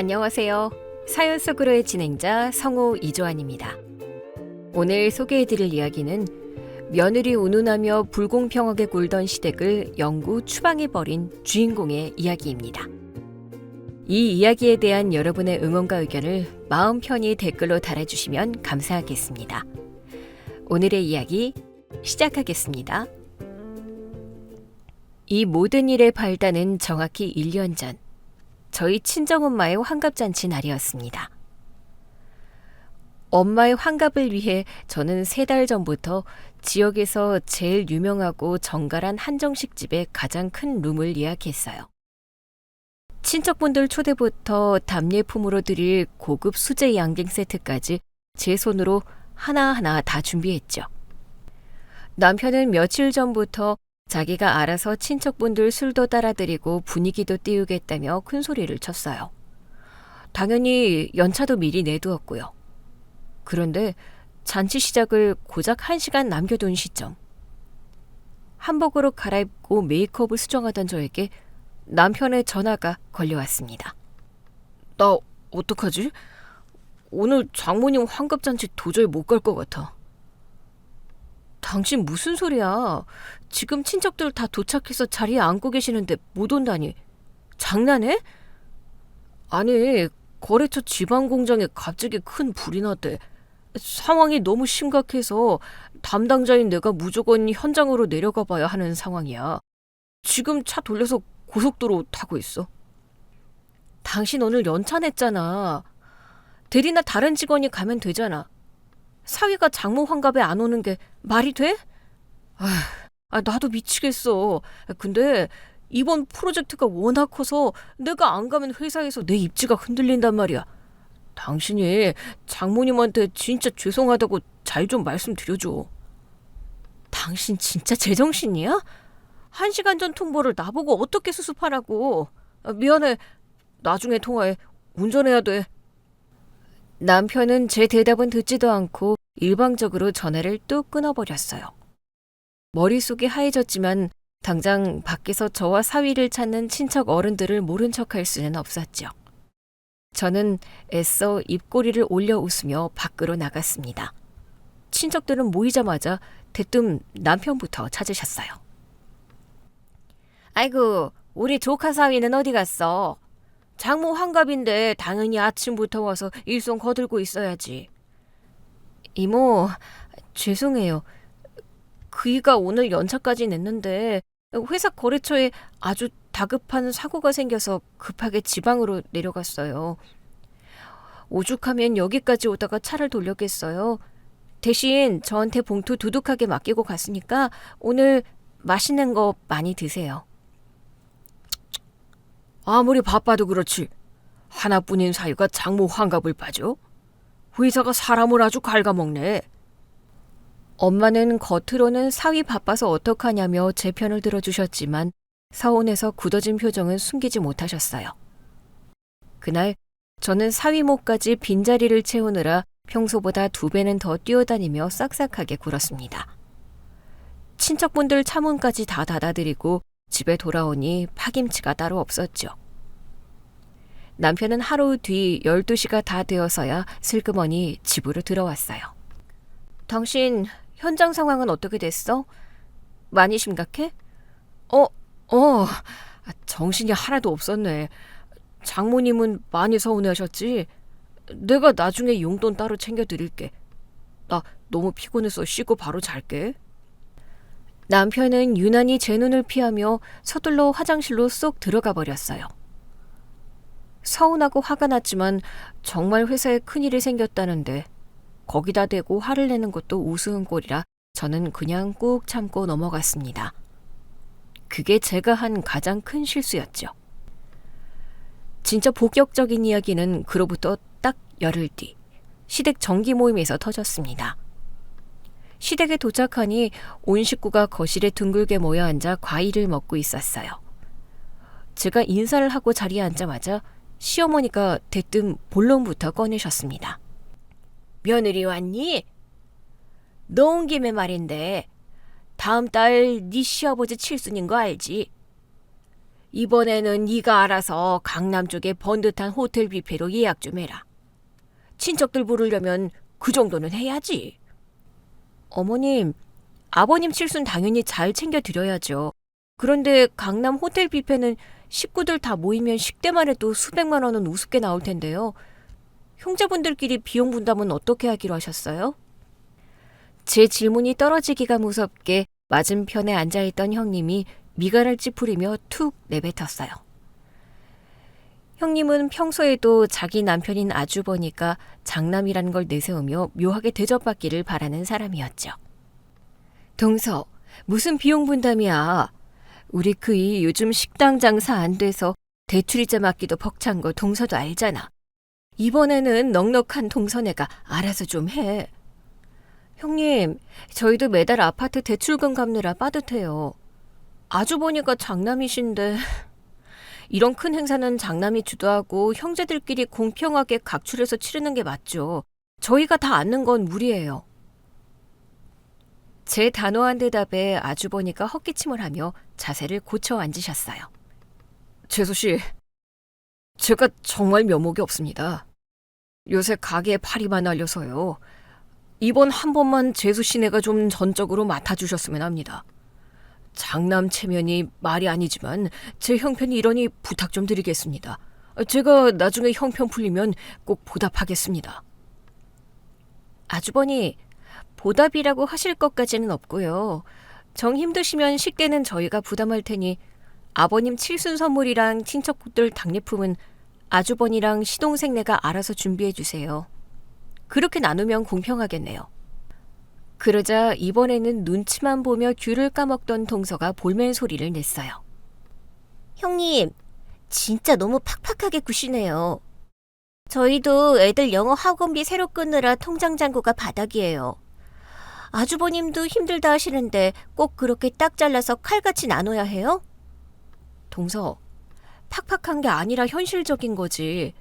안녕하세요. 사연 속으로의 진행자 성우 이조안입니다. 오늘 소개해드릴 이야기는 며느리 운운하며 불공평하게 굴던 시댁을 영구 추방해버린 주인공의 이야기입니다. 이 이야기에 대한 여러분의 응원과 의견을 마음 편히 댓글로 달아주시면 감사하겠습니다. 오늘의 이야기 시작하겠습니다. 이 모든 일의 발단은 정확히 1년 전 저희 친정엄마의 환갑잔치 날이었습니다. 엄마의 환갑을 위해 저는 3달 전부터 지역에서 제일 유명하고 정갈한 한정식집에 가장 큰 룸을 예약했어요. 친척분들 초대부터 답례품으로 드릴 고급 수제 양갱 세트까지 제 손으로 하나하나 다 준비했죠. 남편은 며칠 전부터 자기가 알아서 친척분들 술도 따라드리고 분위기도 띄우겠다며 큰소리를 쳤어요. 당연히 연차도 미리 내두었고요. 그런데 잔치 시작을 고작 1시간 남겨둔 시점. 한복으로 갈아입고 메이크업을 수정하던 저에게 남편의 전화가 걸려왔습니다. 나 어떡하지? 오늘 장모님 환갑잔치 도저히 못 갈 것 같아. 당신 무슨 소리야? 지금 친척들 다 도착해서 자리에 앉고 계시는데 못 온다니. 장난해? 아니, 거래처 지방 공장에 갑자기 큰 불이 났대. 상황이 너무 심각해서 담당자인 내가 무조건 현장으로 내려가 봐야 하는 상황이야. 지금 차 돌려서 고속도로 타고 있어. 당신 오늘 연차 냈잖아. 대리나 다른 직원이 가면 되잖아. 사위가 장모 환갑에 안 오는 게 말이 돼? 나도 미치겠어. 근데 이번 프로젝트가 워낙 커서 내가 안 가면 회사에서 내 입지가 흔들린단 말이야. 당신이 장모님한테 진짜 죄송하다고 잘 좀 말씀드려줘. 당신 진짜 제정신이야? 1시간 전 통보를 나보고 어떻게 수습하라고. 미안해. 나중에 통화해. 운전해야 돼. 남편은 제 대답은 듣지도 않고 일방적으로 전화를 뚝 끊어버렸어요. 머릿속이 하얘졌지만 당장 밖에서 저와 사위를 찾는 친척 어른들을 모른 척할 수는 없었죠. 저는 애써 입꼬리를 올려 웃으며 밖으로 나갔습니다. 친척들은 모이자마자 대뜸 남편부터 찾으셨어요. 아이고, 우리 조카 사위는 어디 갔어? 장모 환갑인데 당연히 아침부터 와서 일손 거들고 있어야지. 이모, 죄송해요. 그이가 오늘 연차까지 냈는데 회사 거래처에 아주 다급한 사고가 생겨서 급하게 지방으로 내려갔어요. 오죽하면 여기까지 오다가 차를 돌렸겠어요. 대신 저한테 봉투 두둑하게 맡기고 갔으니까 오늘 맛있는 거 많이 드세요. 아무리 바빠도 그렇지. 하나뿐인 사위가 장모 환갑을 빠져? 회사가 사람을 아주 갉아먹네. 엄마는 겉으로는 사위 바빠서 어떡하냐며 제 편을 들어주셨지만 서운해서 굳어진 표정은 숨기지 못하셨어요. 그날 저는 사위 목까지 빈자리를 채우느라 평소보다 2배는 더 뛰어다니며 싹싹하게 굴었습니다. 친척분들 차문까지 다 닫아드리고 집에 돌아오니 파김치가 따로 없었죠. 남편은 하루 뒤 12시가 다 되어서야 슬그머니 집으로 들어왔어요. 당신 현장 상황은 어떻게 됐어? 많이 심각해? 정신이 하나도 없었네. 장모님은 많이 서운해하셨지? 내가 나중에 용돈 따로 챙겨드릴게. 나 너무 피곤해서 쉬고 바로 잘게. 남편은 유난히 제 눈을 피하며 서둘러 화장실로 쏙 들어가 버렸어요. 서운하고 화가 났지만 정말 회사에 큰일이 생겼다는데 거기다 대고 화를 내는 것도 우스운 꼴이라 저는 그냥 꾹 참고 넘어갔습니다. 그게 제가 한 가장 큰 실수였죠. 진짜 본격적인 이야기는 그로부터 딱 열흘 뒤 시댁 정기 모임에서 터졌습니다. 시댁에 도착하니 온 식구가 거실에 둥글게 모여 앉아 과일을 먹고 있었어요. 제가 인사를 하고 자리에 앉자마자 시어머니가 대뜸 본론부터 꺼내셨습니다. 며느리 왔니? 너 온 김에 말인데 다음 달 네 시아버지 칠순인 거 알지? 이번에는 네가 알아서 강남 쪽에 번듯한 호텔 뷔페로 예약 좀 해라. 친척들 부르려면 그 정도는 해야지. 어머님, 아버님 칠순 당연히 잘 챙겨드려야죠. 그런데 강남 호텔 뷔페는 식구들 다 모이면 식대만 해도 수백만 원은 우습게 나올 텐데요. 형제분들끼리 비용 분담은 어떻게 하기로 하셨어요? 제 질문이 떨어지기가 무섭게 맞은편에 앉아있던 형님이 미간을 찌푸리며 툭 내뱉었어요. 형님은 평소에도 자기 남편인 아주버니까 장남이라는 걸 내세우며 묘하게 대접받기를 바라는 사람이었죠. 동서, 무슨 비용 분담이야. 우리 그이 요즘 식당 장사 안 돼서 대출이자 맞기도 벅찬 거 동서도 알잖아. 이번에는 넉넉한 동서네가 알아서 좀 해. 형님, 저희도 매달 아파트 대출금 갚느라 빠듯해요. 아주버니가 장남이신데 이런 큰 행사는 장남이 주도하고 형제들끼리 공평하게 각출해서 치르는 게 맞죠. 저희가 다 아는 건 무리예요. 제 단호한 대답에 아주버니가 헛기침을 하며 자세를 고쳐 앉으셨어요. 재수 씨, 제가 정말 면목이 없습니다. 요새 가게에 파리만 날려서요. 이번 한 번만 재수 씨네가 좀 전적으로 맡아주셨으면 합니다. 장남 체면이 말이 아니지만 제 형편이 이러니 부탁 좀 드리겠습니다. 제가 나중에 형편 풀리면 꼭 보답하겠습니다. 아주버니, 보답이라고 하실 것까지는 없고요. 정 힘드시면 식대는 저희가 부담할 테니 아버님 칠순 선물이랑 친척들 답례품은 아주버니랑 시동생네가 알아서 준비해 주세요. 그렇게 나누면 공평하겠네요. 그러자 이번에는 눈치만 보며 귤을 까먹던 동서가 볼멘 소리를 냈어요. 형님, 진짜 너무 팍팍하게 구시네요. 저희도 애들 영어 학원비 새로 끊느라 통장 잔고가 바닥이에요. 아주버님도 힘들다 하시는데 꼭 그렇게 딱 잘라서 칼같이 나눠야 해요? 동서, 팍팍한 게 아니라 현실적인 거지.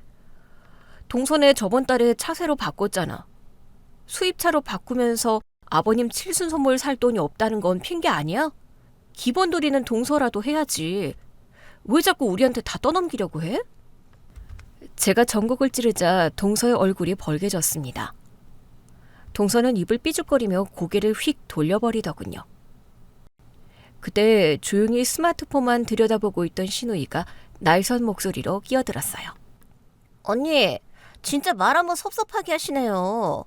동서네 저번 달에 차 새로 바꿨잖아. 수입차로 바꾸면서 아버님 칠순 선물 살 돈이 없다는 건 핑계 아니야? 기본 도리는 동서라도 해야지. 왜 자꾸 우리한테 다 떠넘기려고 해? 제가 전곡을 찌르자 동서의 얼굴이 벌개졌습니다. 동서는 입을 삐죽거리며 고개를 휙 돌려버리더군요. 그때 조용히 스마트폰만 들여다보고 있던 신우이가 날선 목소리로 끼어들었어요. 언니, 진짜 말 한번 섭섭하게 하시네요.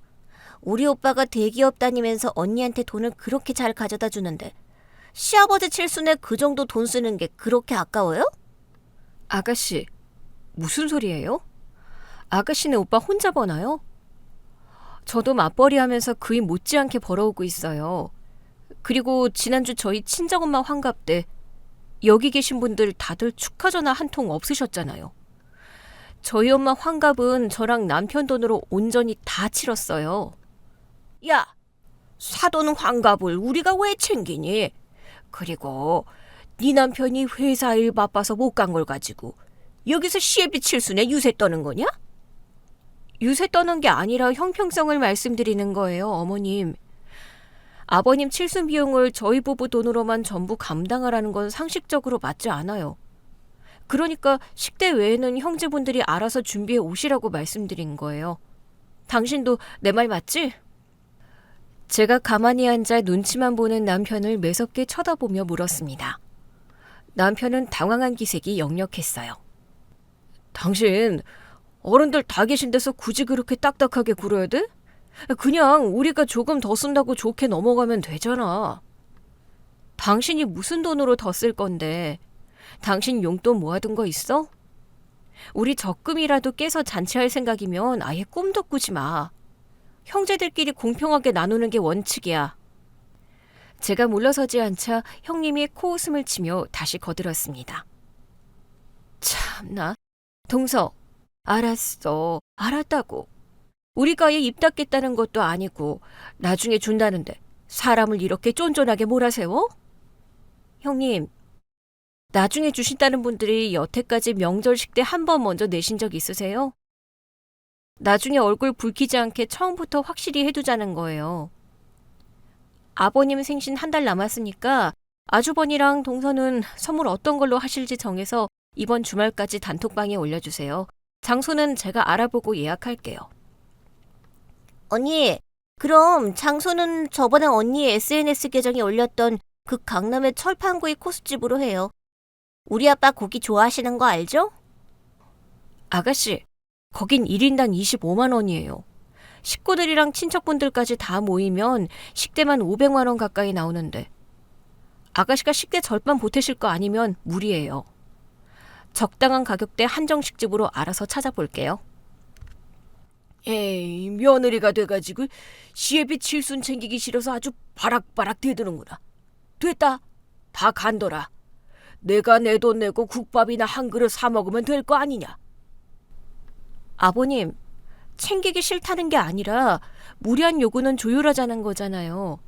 우리 오빠가 대기업 다니면서 언니한테 돈을 그렇게 잘 가져다 주는데 시아버지 칠순에 그 정도 돈 쓰는 게 그렇게 아까워요? 아가씨, 무슨 소리예요? 아가씨네 오빠 혼자 버나요? 저도 맞벌이 하면서 그이 못지않게 벌어오고 있어요. 그리고 지난주 저희 친정엄마 환갑 때 여기 계신 분들 다들 축하 전화 한 통 없으셨잖아요. 저희 엄마 환갑은 저랑 남편 돈으로 온전히 다 치렀어요. 야, 사돈 환갑을 우리가 왜 챙기니? 그리고 네 남편이 회사 일 바빠서 못 간 걸 가지고 여기서 시애비 칠순에 유세 떠는 거냐? 유세 떠는 게 아니라 형평성을 말씀드리는 거예요, 어머님. 아버님 칠순 비용을 저희 부부 돈으로만 전부 감당하라는 건 상식적으로 맞지 않아요. 그러니까 식대 외에는 형제분들이 알아서 준비해 오시라고 말씀드린 거예요. 당신도 내 말 맞지? 제가 가만히 앉아 눈치만 보는 남편을 매섭게 쳐다보며 물었습니다. 남편은 당황한 기색이 역력했어요. 당신 어른들 다 계신 데서 굳이 그렇게 딱딱하게 굴어야 돼? 그냥 우리가 조금 더 쓴다고 좋게 넘어가면 되잖아. 당신이 무슨 돈으로 더 쓸 건데 당신 용돈 모아둔 거 있어? 우리 적금이라도 깨서 잔치할 생각이면 아예 꿈도 꾸지 마. 형제들끼리 공평하게 나누는 게 원칙이야. 제가 물러서지 않자 형님이 코웃음을 치며 다시 거들었습니다. 참나. 동서, 알았어. 알았다고. 우리가 아예 입 닫겠다는 것도 아니고 나중에 준다는데 사람을 이렇게 쫀쫀하게 몰아세워? 형님, 나중에 주신다는 분들이 여태까지 명절 식대 한 번 먼저 내신 적 있으세요? 나중에 얼굴 붉히지 않게 처음부터 확실히 해두자는 거예요. 아버님 생신 한 달 남았으니까 아주버니랑 동서는 선물 어떤 걸로 하실지 정해서 이번 주말까지 단톡방에 올려주세요. 장소는 제가 알아보고 예약할게요. 언니, 그럼 장소는 저번에 언니의 SNS 계정에 올렸던 그 강남의 철판구이 코스집으로 해요. 우리 아빠 고기 좋아하시는 거 알죠? 아가씨, 거긴 1인당 25만 원이에요. 식구들이랑 친척분들까지 다 모이면 식대만 500만 원 가까이 나오는데 아가씨가 식대 절반 보태실 거 아니면 무리예요. 적당한 가격대 한정식집으로 알아서 찾아볼게요. 에이, 며느리가 돼가지고 시애비 칠순 챙기기 싫어서 아주 바락바락 대드는구나. 됐다. 다 간더라. 내가 내 돈 내고 국밥이나 한 그릇 사 먹으면 될 거 아니냐. 아버님, 챙기기 싫다는 게 아니라 무리한 요구는 조율하자는 거잖아요.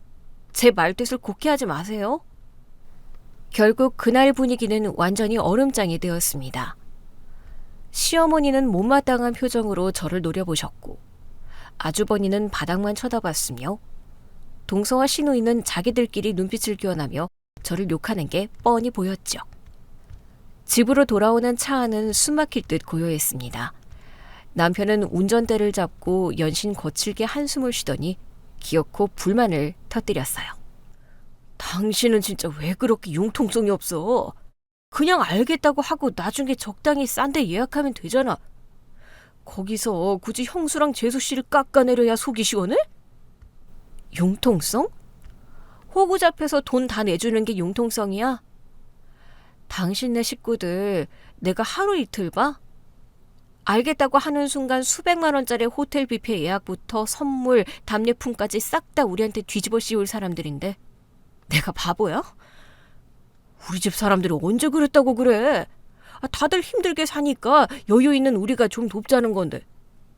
제 말뜻을 곡해 하지 마세요. 결국 그날 분위기는 완전히 얼음장이 되었습니다. 시어머니는 못마땅한 표정으로 저를 노려보셨고 아주버니는 바닥만 쳐다봤으며 동서와 시누이는 자기들끼리 눈빛을 교환하며 저를 욕하는 게 뻔히 보였죠. 집으로 돌아오는 차 안은 숨막힐 듯 고요했습니다. 남편은 운전대를 잡고 연신 거칠게 한숨을 쉬더니 기어코 불만을 터뜨렸어요. 당신은 진짜 왜 그렇게 융통성이 없어? 그냥 알겠다고 하고 나중에 적당히 싼 데 예약하면 되잖아. 거기서 굳이 형수랑 재수씨를 깎아내려야 속이 시원해? 융통성? 호구 잡혀서 돈 다 내주는 게 융통성이야? 당신네 식구들 내가 하루 이틀 봐? 알겠다고 하는 순간 수백만 원짜리 호텔 뷔페 예약부터 선물, 답례품까지 싹 다 우리한테 뒤집어 씌울 사람들인데 내가 바보야? 우리 집 사람들이 언제 그랬다고 그래? 다들 힘들게 사니까 여유 있는 우리가 좀 돕자는 건데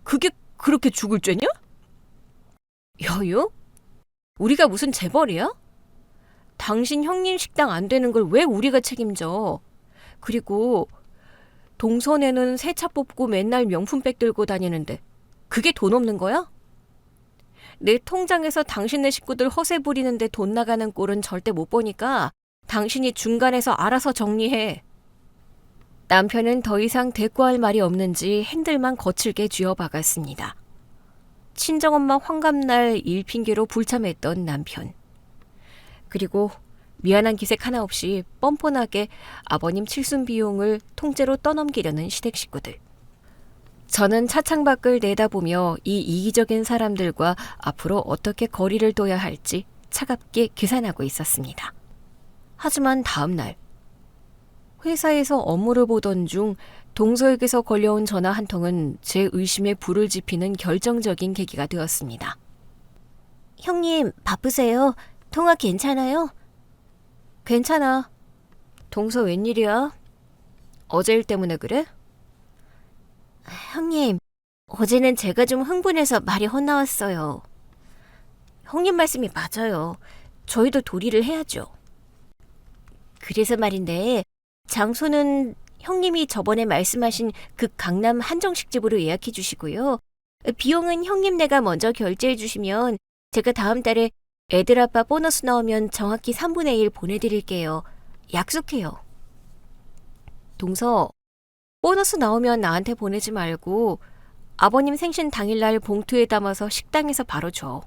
그게 그렇게 죽을 죄냐? 여유? 우리가 무슨 재벌이야? 당신 형님 식당 안 되는 걸 왜 우리가 책임져? 그리고 동선에는 새 차 뽑고 맨날 명품백 들고 다니는데 그게 돈 없는 거야? 내 통장에서 당신네 식구들 허세 부리는데 돈 나가는 꼴은 절대 못 보니까 당신이 중간에서 알아서 정리해. 남편은 더 이상 대꾸할 말이 없는지 핸들만 거칠게 쥐어박았습니다. 친정엄마 환갑날 일 핑계로 불참했던 남편. 그리고 미안한 기색 하나 없이 뻔뻔하게 아버님 칠순 비용을 통째로 떠넘기려는 시댁 식구들. 저는 차창 밖을 내다보며 이 이기적인 사람들과 앞으로 어떻게 거리를 둬야 할지 차갑게 계산하고 있었습니다. 하지만 다음 날 회사에서 업무를 보던 중 동서에게서 걸려온 전화 한 통은 제 의심에 불을 지피는 결정적인 계기가 되었습니다. 형님, 바쁘세요? 통화 괜찮아요? 괜찮아. 동서 웬일이야? 어제 일 때문에 그래? 형님, 어제는 제가 좀 흥분해서 말이 헛나왔어요. 형님 말씀이 맞아요. 저희도 도리를 해야죠. 그래서 말인데 장소는 형님이 저번에 말씀하신 그 강남 한정식집으로 예약해 주시고요. 비용은 형님네가 먼저 결제해 주시면 제가 다음 달에 애들 아빠 보너스 나오면 정확히 3분의 1 보내드릴게요. 약속해요. 동서, 보너스 나오면 나한테 보내지 말고 아버님 생신 당일날 봉투에 담아서 식당에서 바로 줘.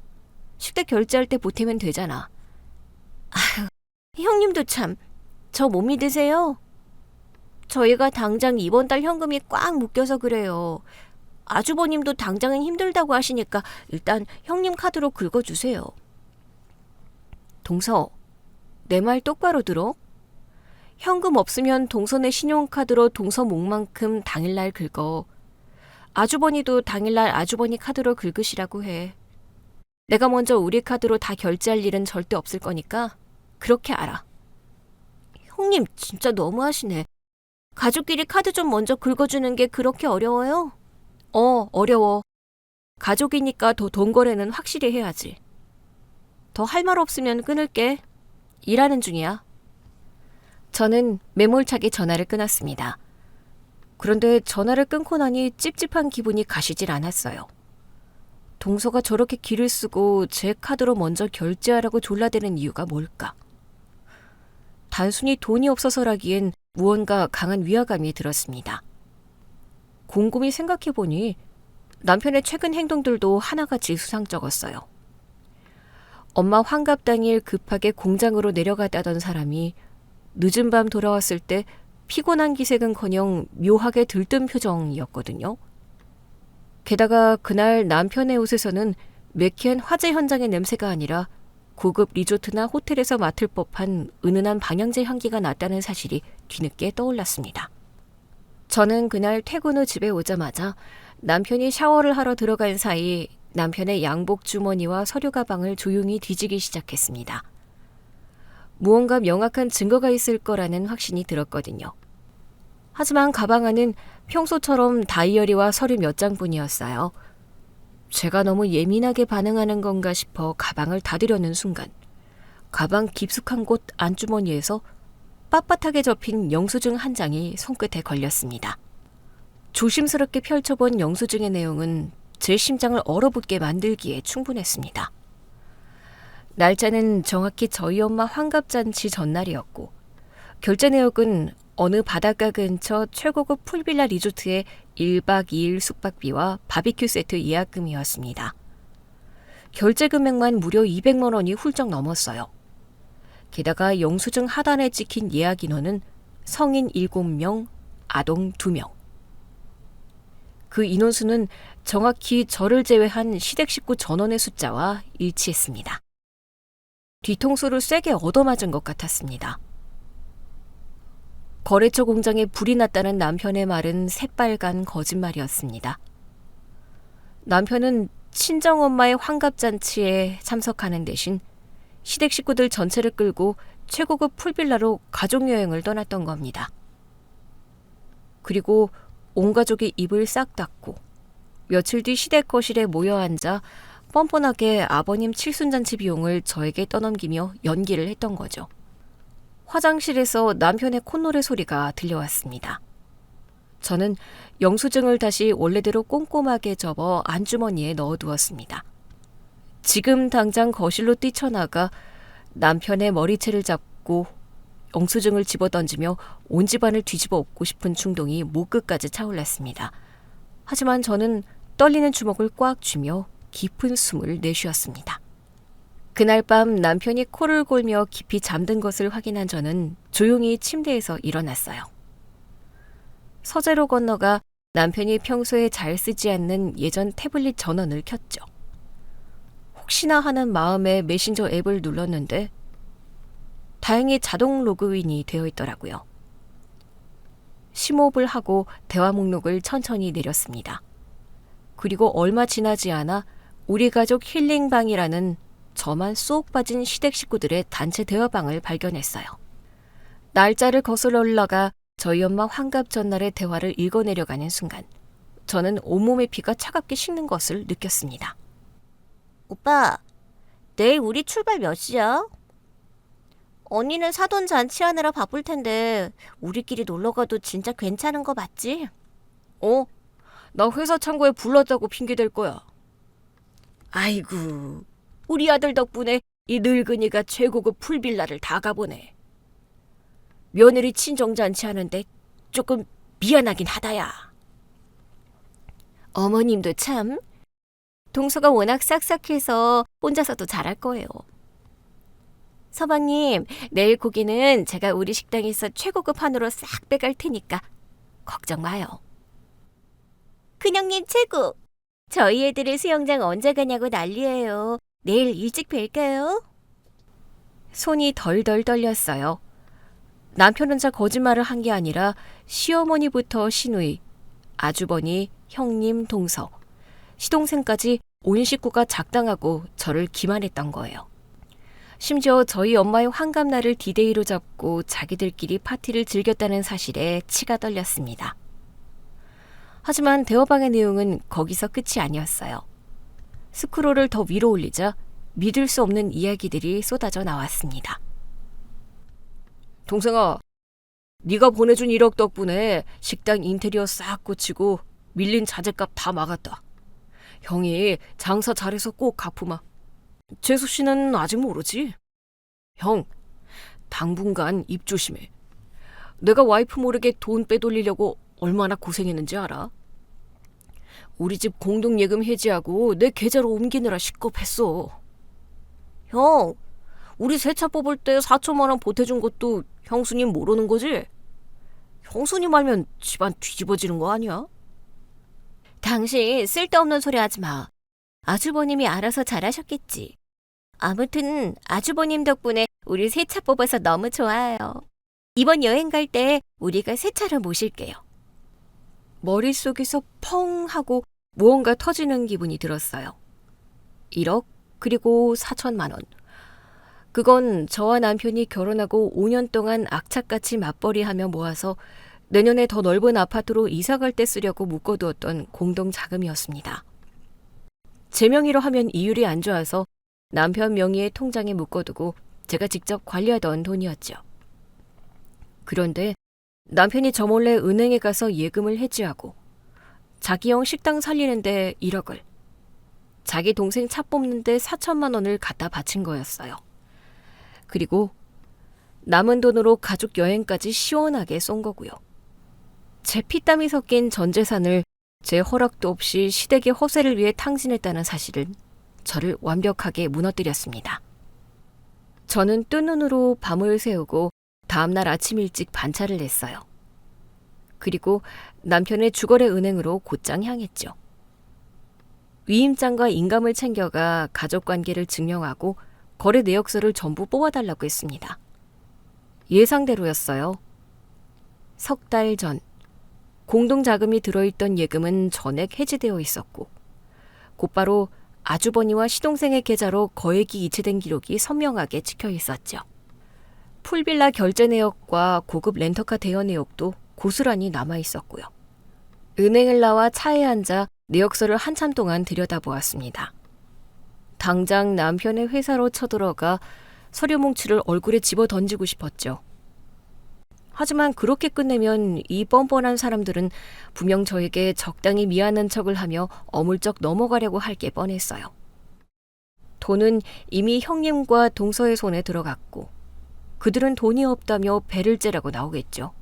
식대 결제할 때 보태면 되잖아. 형님도 참, 저 못 믿으세요? 저희가 당장 이번 달 현금이 꽉 묶여서 그래요. 아주버님도 당장은 힘들다고 하시니까 일단 형님 카드로 긁어주세요. 동서, 내 말 똑바로 들어. 현금 없으면 동서네 신용카드로 동서 몫만큼 당일날 긁어. 아주버니도 당일날 아주버니 카드로 긁으시라고 해. 내가 먼저 우리 카드로 다 결제할 일은 절대 없을 거니까 그렇게 알아. 형님 진짜 너무하시네. 가족끼리 카드 좀 먼저 긁어주는 게 그렇게 어려워요? 어려워. 가족이니까 더 돈 거래는 확실히 해야지. 더 할 말 없으면 끊을게. 일하는 중이야. 저는 매몰차게 전화를 끊었습니다. 그런데 전화를 끊고 나니 찝찝한 기분이 가시질 않았어요. 동서가 저렇게 기를 쓰고 제 카드로 먼저 결제하라고 졸라대는 이유가 뭘까? 단순히 돈이 없어서라기엔 무언가 강한 위화감이 들었습니다. 곰곰이 생각해보니 남편의 최근 행동들도 하나같이 수상쩍었어요. 엄마 환갑 당일 급하게 공장으로 내려갔다던 사람이 늦은 밤 돌아왔을 때 피곤한 기색은커녕 묘하게 들뜬 표정이었거든요. 게다가 그날 남편의 옷에서는 매캐한 화재 현장의 냄새가 아니라 고급 리조트나 호텔에서 맡을 법한 은은한 방향제 향기가 났다는 사실이 뒤늦게 떠올랐습니다. 저는 그날 퇴근 후 집에 오자마자 남편이 샤워를 하러 들어간 사이 남편의 양복 주머니와 서류 가방을 조용히 뒤지기 시작했습니다. 무언가 명확한 증거가 있을 거라는 확신이 들었거든요. 하지만 가방 안은 평소처럼 다이어리와 서류 몇 장뿐이었어요. 제가 너무 예민하게 반응하는 건가 싶어 가방을 닫으려는 순간 가방 깊숙한 곳 안주머니에서 빳빳하게 접힌 영수증 한 장이 손끝에 걸렸습니다. 조심스럽게 펼쳐본 영수증의 내용은 제 심장을 얼어붙게 만들기에 충분했습니다. 날짜는 정확히 저희 엄마 환갑잔치 전날이었고 결제 내역은 어느 바닷가 근처 최고급 풀빌라 리조트의 1박 2일 숙박비와 바비큐 세트 예약금이었습니다. 결제 금액만 무려 200만 원이 훌쩍 넘었어요. 게다가 영수증 하단에 찍힌 예약 인원은 성인 7명, 아동 2명. 그 인원수는 정확히 저를 제외한 시댁 식구 전원의 숫자와 일치했습니다. 뒤통수를 세게 얻어맞은 것 같았습니다. 거래처 공장에 불이 났다는 남편의 말은 새빨간 거짓말이었습니다. 남편은 친정엄마의 환갑잔치에 참석하는 대신 시댁 식구들 전체를 끌고 최고급 풀빌라로 가족여행을 떠났던 겁니다. 그리고 온 가족이 입을 싹 닫고 며칠 뒤 시댁 거실에 모여 앉아 뻔뻔하게 아버님 칠순잔치 비용을 저에게 떠넘기며 연기를 했던 거죠. 화장실에서 남편의 콧노래 소리가 들려왔습니다. 저는 영수증을 다시 원래대로 꼼꼼하게 접어 안주머니에 넣어두었습니다. 지금 당장 거실로 뛰쳐나가 남편의 머리채를 잡고 영수증을 집어던지며 온 집안을 뒤집어 엎고 싶은 충동이 목끝까지 차올랐습니다. 하지만 저는 떨리는 주먹을 꽉 쥐며 깊은 숨을 내쉬었습니다. 그날 밤 남편이 코를 골며 깊이 잠든 것을 확인한 저는 조용히 침대에서 일어났어요. 서재로 건너가 남편이 평소에 잘 쓰지 않는 예전 태블릿 전원을 켰죠. 혹시나 하는 마음에 메신저 앱을 눌렀는데 다행히 자동 로그인이 되어 있더라고요. 심호흡을 하고 대화 목록을 천천히 내렸습니다. 그리고 얼마 지나지 않아 우리 가족 힐링방이라는 저만 쏙 빠진 시댁 식구들의 단체 대화방을 발견했어요. 날짜를 거슬러 올라가 저희 엄마 환갑 전날의 대화를 읽어내려가는 순간 저는 온몸의 피가 차갑게 식는 것을 느꼈습니다. 오빠, 내일 우리 출발 몇 시야? 언니는 사돈 잔치하느라 바쁠 텐데 우리끼리 놀러가도 진짜 괜찮은 거 맞지? 나 회사 창고에 불렀다고 핑계댈 거야. 아이고, 우리 아들 덕분에 이 늙은이가 최고급 풀빌라를 다 가보네. 며느리 친정잔치 하는데 조금 미안하긴 하다야. 어머님도 참. 동서가 워낙 싹싹해서 혼자서도 잘할 거예요. 서방님, 내일 고기는 제가 우리 식당에서 최고급 한우로 싹 빼갈 테니까 걱정 마요. 큰형님 최고! 저희 애들의 수영장 언제 가냐고 난리예요. 내일 일찍 뵐까요? 손이 덜덜 떨렸어요. 남편 혼자 거짓말을 한 게 아니라 시어머니부터 시누이, 아주버니, 형님, 동서, 시동생까지 온 식구가 작당하고 저를 기만했던 거예요. 심지어 저희 엄마의 환갑날을 디데이로 잡고 자기들끼리 파티를 즐겼다는 사실에 치가 떨렸습니다. 하지만 대화방의 내용은 거기서 끝이 아니었어요. 스크롤을 더 위로 올리자 믿을 수 없는 이야기들이 쏟아져 나왔습니다. 동생아, 네가 보내준 1억 덕분에 식당 인테리어 싹 고치고 밀린 자재값 다 막았다. 형이 장사 잘해서 꼭 갚으마. 재수 씨는 아직 모르지? 형, 당분간 입 조심해. 내가 와이프 모르게 돈 빼돌리려고 얼마나 고생했는지 알아? 우리 집 공동예금 해지하고 내 계좌로 옮기느라 식겁했어. 형, 우리 새 차 뽑을 때 4천만 원 보태준 것도 형수님 모르는 거지? 형수님 알면 집안 뒤집어지는 거 아니야? 당신 쓸데없는 소리 하지 마. 아주버님이 알아서 잘하셨겠지. 아무튼 아주버님 덕분에 우리 새 차 뽑아서 너무 좋아요. 이번 여행 갈 때 우리가 새 차를 모실게요. 머릿속에서 펑 하고 무언가 터지는 기분이 들었어요. 1억 그리고 4천만 원. 그건 저와 남편이 결혼하고 5년 동안 악착같이 맞벌이하며 모아서 내년에 더 넓은 아파트로 이사갈 때 쓰려고 묶어두었던 공동 자금이었습니다. 제 명의로 하면 이율이 안 좋아서 남편 명의의 통장에 묶어두고 제가 직접 관리하던 돈이었죠. 그런데 남편이 저 몰래 은행에 가서 예금을 해지하고 자기형 식당 살리는데 1억을, 자기 동생 차 뽑는데 4천만 원을 갖다 바친 거였어요. 그리고 남은 돈으로 가족 여행까지 시원하게 쏜 거고요. 제 피땀이 섞인 전 재산을 제 허락도 없이 시댁의 허세를 위해 탕진했다는 사실은 저를 완벽하게 무너뜨렸습니다. 저는 뜬 눈으로 밤을 새우고 다음날 아침 일찍 반차를 냈어요. 그리고 남편의 주거래 은행으로 곧장 향했죠. 위임장과 인감을 챙겨가 가족관계를 증명하고 거래 내역서를 전부 뽑아달라고 했습니다. 예상대로였어요. 석 달 전, 공동자금이 들어있던 예금은 전액 해지되어 있었고 곧바로 아주버니와 시동생의 계좌로 거액이 이체된 기록이 선명하게 찍혀 있었죠. 풀빌라 결제 내역과 고급 렌터카 대여 내역도 고스란히 남아 있었고요. 은행을 나와 차에 앉아 내역서를 한참 동안 들여다보았습니다. 당장 남편의 회사로 쳐들어가 서류 뭉치를 얼굴에 집어 던지고 싶었죠. 하지만 그렇게 끝내면 이 뻔뻔한 사람들은 분명 저에게 적당히 미안한 척을 하며 어물쩍 넘어가려고 할 게 뻔했어요. 돈은 이미 형님과 동서의 손에 들어갔고 그들은 돈이 없다며 배를 째라고 나오겠죠.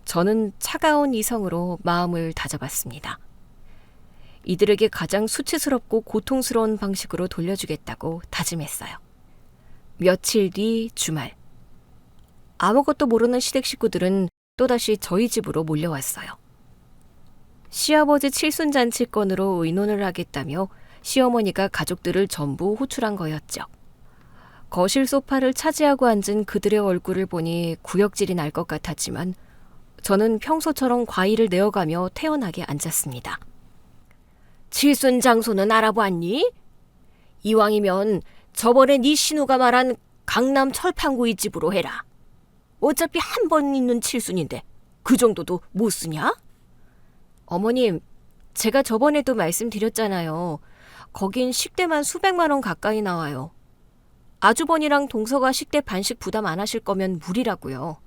저는 차가운 이성으로 마음을 다잡았습니다. 이들에게 가장 수치스럽고 고통스러운 방식으로 돌려주겠다고 다짐했어요. 며칠 뒤 주말. 아무것도 모르는 시댁 식구들은 또다시 저희 집으로 몰려왔어요. 시아버지 칠순잔치건으로 의논을 하겠다며 시어머니가 가족들을 전부 호출한 거였죠. 거실 소파를 차지하고 앉은 그들의 얼굴을 보니 구역질이 날 것 같았지만 저는 평소처럼 과일을 내어가며 태연하게 앉았습니다. 칠순장소는 알아봤니? 이왕이면 저번에 네 신우가 말한 강남 철판구이 집으로 해라. 어차피 한 번 있는 칠순인데 그 정도도 못 쓰냐? 어머님, 제가 저번에도 말씀드렸잖아요. 거긴 식대만 수백만 원 가까이 나와요. 아주버니랑 동서가 식대 반씩 부담 안 하실 거면 무리라고요.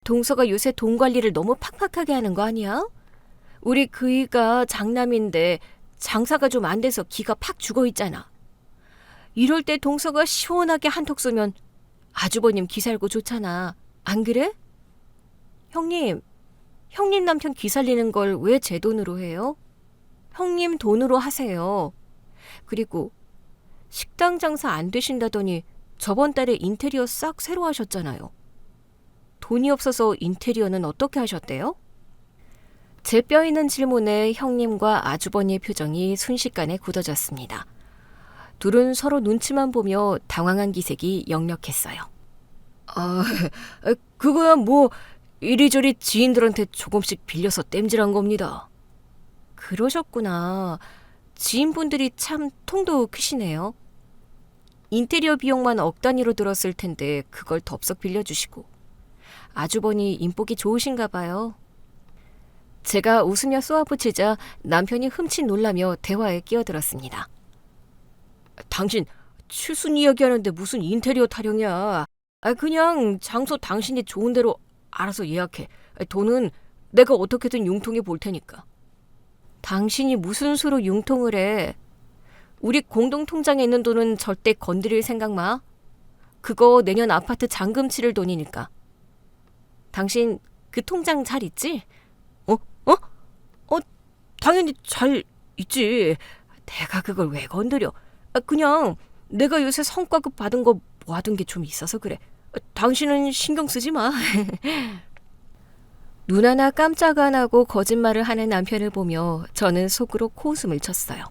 동서가 요새 돈 관리를 너무 팍팍하게 하는 거 아니야? 우리 그이가 장남인데 장사가 좀 안 돼서 기가 팍 죽어 있잖아. 이럴 때 동서가 시원하게 한턱 쏘면 아주버님 기살고 좋잖아. 안 그래? 형님 남편 기살리는 걸 왜 제 돈으로 해요? 형님 돈으로 하세요. 그리고 식당 장사 안 되신다더니 저번 달에 인테리어 싹 새로 하셨잖아요. 돈이 없어서 인테리어는 어떻게 하셨대요? 제 뼈 있는 질문에 형님과 아주버니의 표정이 순식간에 굳어졌습니다. 둘은 서로 눈치만 보며 당황한 기색이 역력했어요. 그거야 뭐 이리저리 지인들한테 조금씩 빌려서 땜질한 겁니다. 그러셨구나. 지인분들이 참 통도 크시네요. 인테리어 비용만 억 단위로 들었을 텐데 그걸 덥석 빌려주시고. 아주버니 인복이 좋으신가 봐요. 제가 웃으며 쏘아붙이자 남편이 흠칫 놀라며 대화에 끼어들었습니다. 당신 칠순 이야기하는데 무슨 인테리어 타령이야. 그냥 장소 당신이 좋은 대로 알아서 예약해. 돈은 내가 어떻게든 융통해 볼 테니까. 당신이 무슨 수로 융통을 해. 우리 공동 통장에 있는 돈은 절대 건드릴 생각 마. 그거 내년 아파트 잔금 치를 돈이니까. 당신 그 통장 잘 있지? 당연히 잘 있지. 내가 그걸 왜 건드려? 그냥 내가 요새 성과급 받은 거 모아둔 게 좀 있어서 그래. 당신은 신경 쓰지 마. 눈 하나 깜짝 안 하고 거짓말을 하는 남편을 보며 저는 속으로 코웃음을 쳤어요.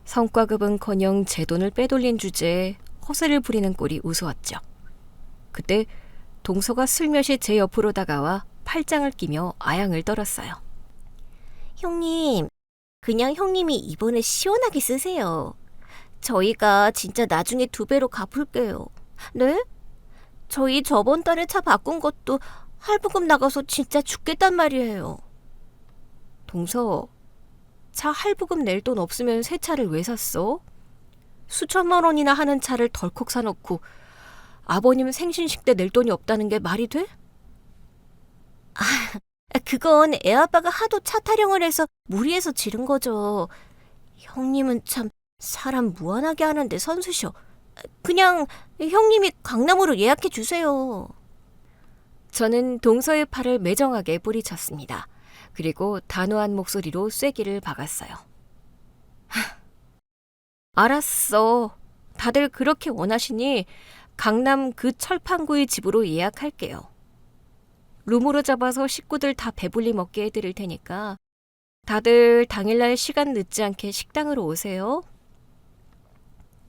성과급은커녕 제 돈을 빼돌린 주제에 허세를 부리는 꼴이 우스웠죠. 그때 동서가 슬며시 제 옆으로 다가와 팔짱을 끼며 아양을 떨었어요. 형님, 그냥 형님이 이번에 시원하게 쓰세요. 저희가 진짜 나중에 2배로 갚을게요. 네? 저희 저번 달에 차 바꾼 것도 할부금 나가서 진짜 죽겠단 말이에요. 동서, 차 할부금 낼 돈 없으면 새 차를 왜 샀어? 수천만 원이나 하는 차를 덜컥 사놓고 아버님 생신식 때 낼 돈이 없다는 게 말이 돼? 그건 애아빠가 하도 차 타령을 해서 무리해서 지른 거죠. 형님은 참 사람 무한하게 하는데 선수셔. 그냥 형님이 강남으로 예약해 주세요. 저는 동서의 팔을 매정하게 뿌리쳤습니다. 그리고 단호한 목소리로 쐐기를 박았어요. 알았어. 다들 그렇게 원하시니 강남 그 철판구의 집으로 예약할게요. 룸으로 잡아서 식구들 다 배불리 먹게 해드릴 테니까 다들 당일날 시간 늦지 않게 식당으로 오세요.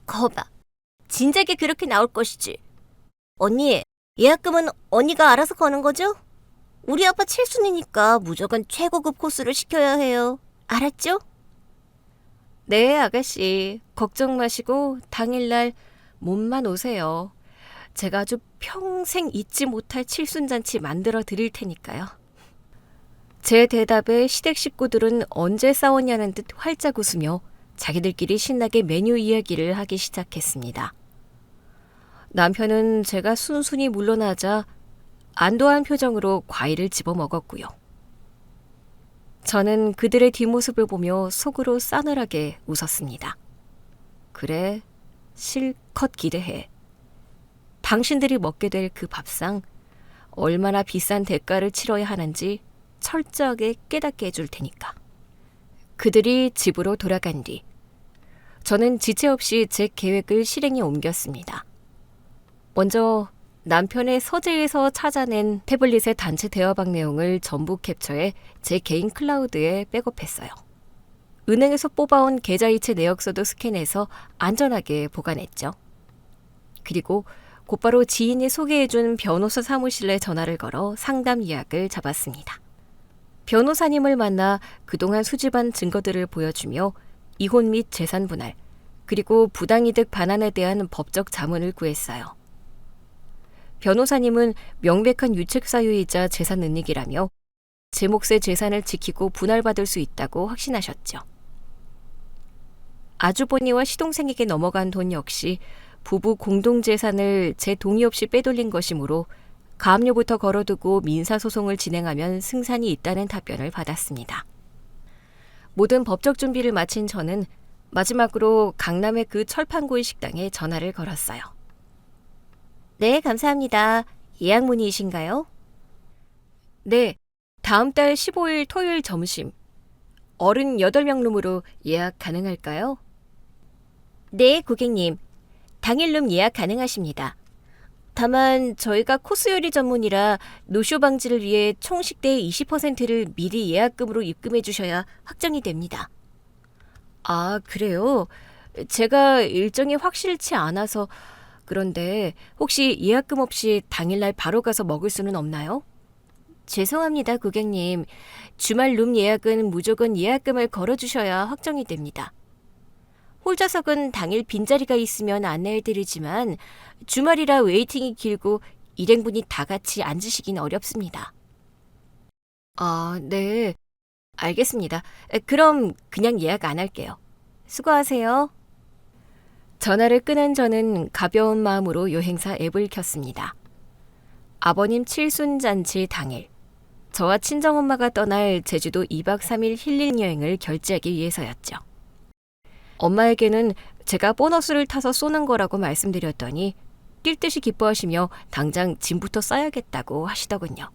거봐. 진작에 그렇게 나올 것이지. 언니, 예약금은 언니가 알아서 거는 거죠? 우리 아빠 칠순이니까 무조건 최고급 코스를 시켜야 해요. 알았죠? 네, 아가씨. 걱정 마시고 당일날 몸만 오세요. 제가 아주 평생 잊지 못할 칠순잔치 만들어 드릴 테니까요. 제 대답에 시댁 식구들은 언제 싸웠냐는 듯 활짝 웃으며 자기들끼리 신나게 메뉴 이야기를 하기 시작했습니다. 남편은 제가 순순히 물러나자 안도한 표정으로 과일을 집어 먹었고요. 저는 그들의 뒷모습을 보며 속으로 싸늘하게 웃었습니다. 그래, 실컷 기대해. 당신들이 먹게 될 그 밥상 얼마나 비싼 대가를 치러야 하는지 철저하게 깨닫게 해줄 테니까. 그들이 집으로 돌아간 뒤 저는 지체 없이 제 계획을 실행에 옮겼습니다. 먼저 남편의 서재에서 찾아낸 태블릿의 단체 대화방 내용을 전부 캡처해 제 개인 클라우드에 백업했어요. 은행에서 뽑아온 계좌이체 내역서도 스캔해서 안전하게 보관했죠. 그리고 곧바로 지인이 소개해준 변호사 사무실에 전화를 걸어 상담 예약을 잡았습니다. 변호사님을 만나 그동안 수집한 증거들을 보여주며 이혼 및 재산 분할, 그리고 부당이득 반환에 대한 법적 자문을 구했어요. 변호사님은 명백한 유책 사유이자 재산 은닉이라며 제 몫의 재산을 지키고 분할받을 수 있다고 확신하셨죠. 아주버니와 시동생에게 넘어간 돈 역시 부부 공동재산을 제 동의 없이 빼돌린 것이므로 가압류부터 걸어두고 민사소송을 진행하면 승산이 있다는 답변을 받았습니다. 모든 법적 준비를 마친 저는 마지막으로 강남의 그 철판구의 식당에 전화를 걸었어요. 네, 감사합니다. 예약 문의이신가요? 네, 다음 달 15일 토요일 점심. 어른 8명 룸으로 예약 가능할까요? 네, 고객님. 당일 룸 예약 가능하십니다. 다만 저희가 코스 요리 전문이라 노쇼 방지를 위해 총 식대의 20%를 미리 예약금으로 입금해 주셔야 확정이 됩니다. 아, 그래요? 제가 일정이 확실치 않아서 그런데 혹시 예약금 없이 당일날 바로 가서 먹을 수는 없나요? 죄송합니다, 고객님. 주말 룸 예약은 무조건 예약금을 걸어주셔야 확정이 됩니다. 홀좌석은 당일 빈자리가 있으면 안내해드리지만 주말이라 웨이팅이 길고 일행분이 다 같이 앉으시긴 어렵습니다. 아, 네. 알겠습니다. 그럼 그냥 예약 안 할게요. 수고하세요. 전화를 끊은 저는 가벼운 마음으로 여행사 앱을 켰습니다. 아버님 칠순잔치 당일, 저와 친정엄마가 떠날 제주도 2박 3일 힐링 여행을 결제하기 위해서였죠. 엄마에게는 제가 보너스를 타서 쏘는 거라고 말씀드렸더니 뛸 듯이 기뻐하시며 당장 짐부터 싸야겠다고 하시더군요.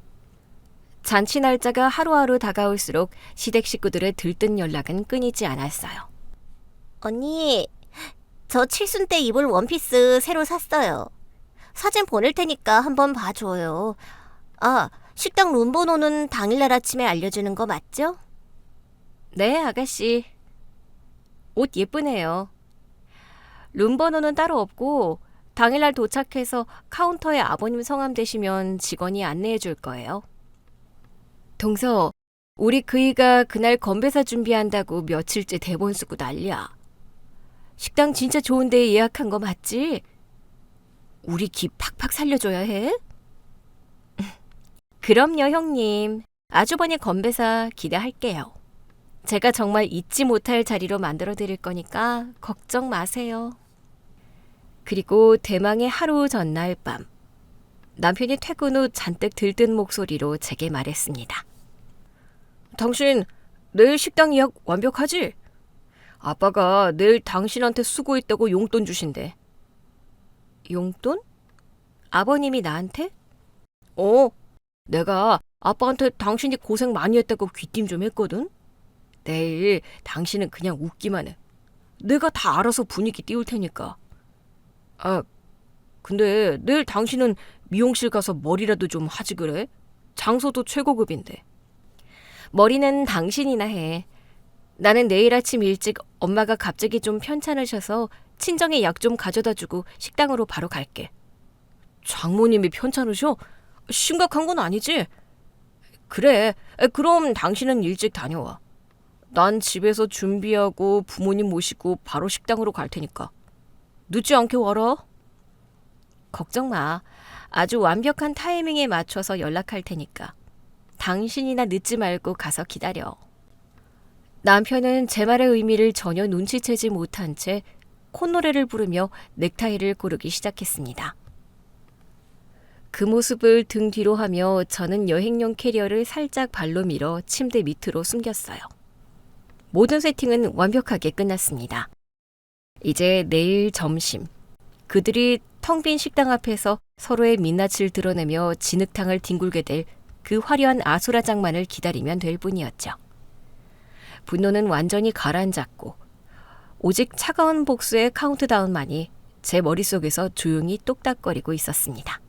잔치 날짜가 하루하루 다가올수록 시댁 식구들의 들뜬 연락은 끊이지 않았어요. 언니, 저 칠순 때 입을 원피스 새로 샀어요. 사진 보낼 테니까 한번 봐줘요. 아, 식당 룸번호는 당일날 아침에 알려주는 거 맞죠? 네, 아가씨. 옷 예쁘네요. 룸번호는 따로 없고 당일날 도착해서 카운터에 아버님 성함 대시면 직원이 안내해 줄 거예요. 동서, 우리 그이가 그날 건배사 준비한다고 며칠째 대본 쓰고 난리야. 식당 진짜 좋은 데 예약한 거 맞지? 우리 기 팍팍 살려줘야 해? 그럼요, 형님. 아주버니 건배사 기대할게요. 제가 정말 잊지 못할 자리로 만들어 드릴 거니까 걱정 마세요. 그리고 대망의 하루 전날 밤, 남편이 퇴근 후 잔뜩 들뜬 목소리로 제게 말했습니다. 당신 내일 식당 예약 완벽하지? 아빠가 내일 당신한테 수고했다고 용돈 주신대. 용돈? 아버님이 나한테? 내가 아빠한테 당신이 고생 많이 했다고 귀띔 좀 했거든? 내일 당신은 그냥 웃기만 해. 내가 다 알아서 분위기 띄울 테니까. 아, 근데 내일 당신은 미용실 가서 머리라도 좀 하지 그래? 장소도 최고급인데. 머리는 당신이나 해. 나는 내일 아침 일찍 엄마가 갑자기 좀 편찮으셔서 친정에 약 좀 가져다 주고 식당으로 바로 갈게. 장모님이 편찮으셔? 심각한 건 아니지? 그래, 그럼 당신은 일찍 다녀와. 난 집에서 준비하고 부모님 모시고 바로 식당으로 갈 테니까. 늦지 않게 와라. 걱정 마. 아주 완벽한 타이밍에 맞춰서 연락할 테니까. 당신이나 늦지 말고 가서 기다려. 남편은 제 말의 의미를 전혀 눈치채지 못한 채 콧노래를 부르며 넥타이를 고르기 시작했습니다. 그 모습을 등 뒤로 하며 저는 여행용 캐리어를 살짝 발로 밀어 침대 밑으로 숨겼어요. 모든 세팅은 완벽하게 끝났습니다. 이제 내일 점심, 그들이 텅 빈 식당 앞에서 서로의 민낯을 드러내며 진흙탕을 뒹굴게 될 그 화려한 아수라장만을 기다리면 될 뿐이었죠. 분노는 완전히 가라앉았고 오직 차가운 복수의 카운트다운만이 제 머릿속에서 조용히 똑딱거리고 있었습니다.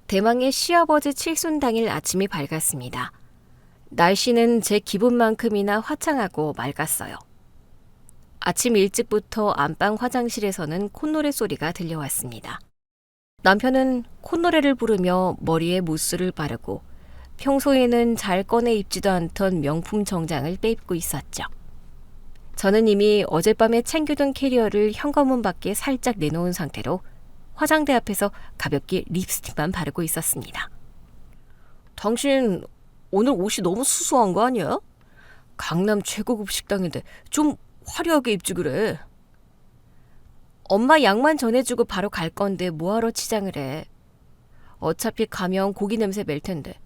대망의 시아버지 칠순 당일 아침이 밝았습니다. 날씨는 제 기분만큼이나 화창하고 맑았어요. 아침 일찍부터 안방 화장실에서는 콧노래 소리가 들려왔습니다. 남편은 콧노래를 부르며 머리에 무스를 바르고 평소에는 잘 꺼내 입지도 않던 명품 정장을 빼입고 있었죠. 저는 이미 어젯밤에 챙겨둔 캐리어를 현관문 밖에 살짝 내놓은 상태로 화장대 앞에서 가볍게 립스틱만 바르고 있었습니다. 당신 오늘 옷이 너무 수수한 거 아니야? 강남 최고급 식당인데 좀 화려하게 입지 그래. 엄마 약만 전해주고 바로 갈 건데 뭐하러 치장을 해. 어차피 가면 고기 냄새 멜 텐데.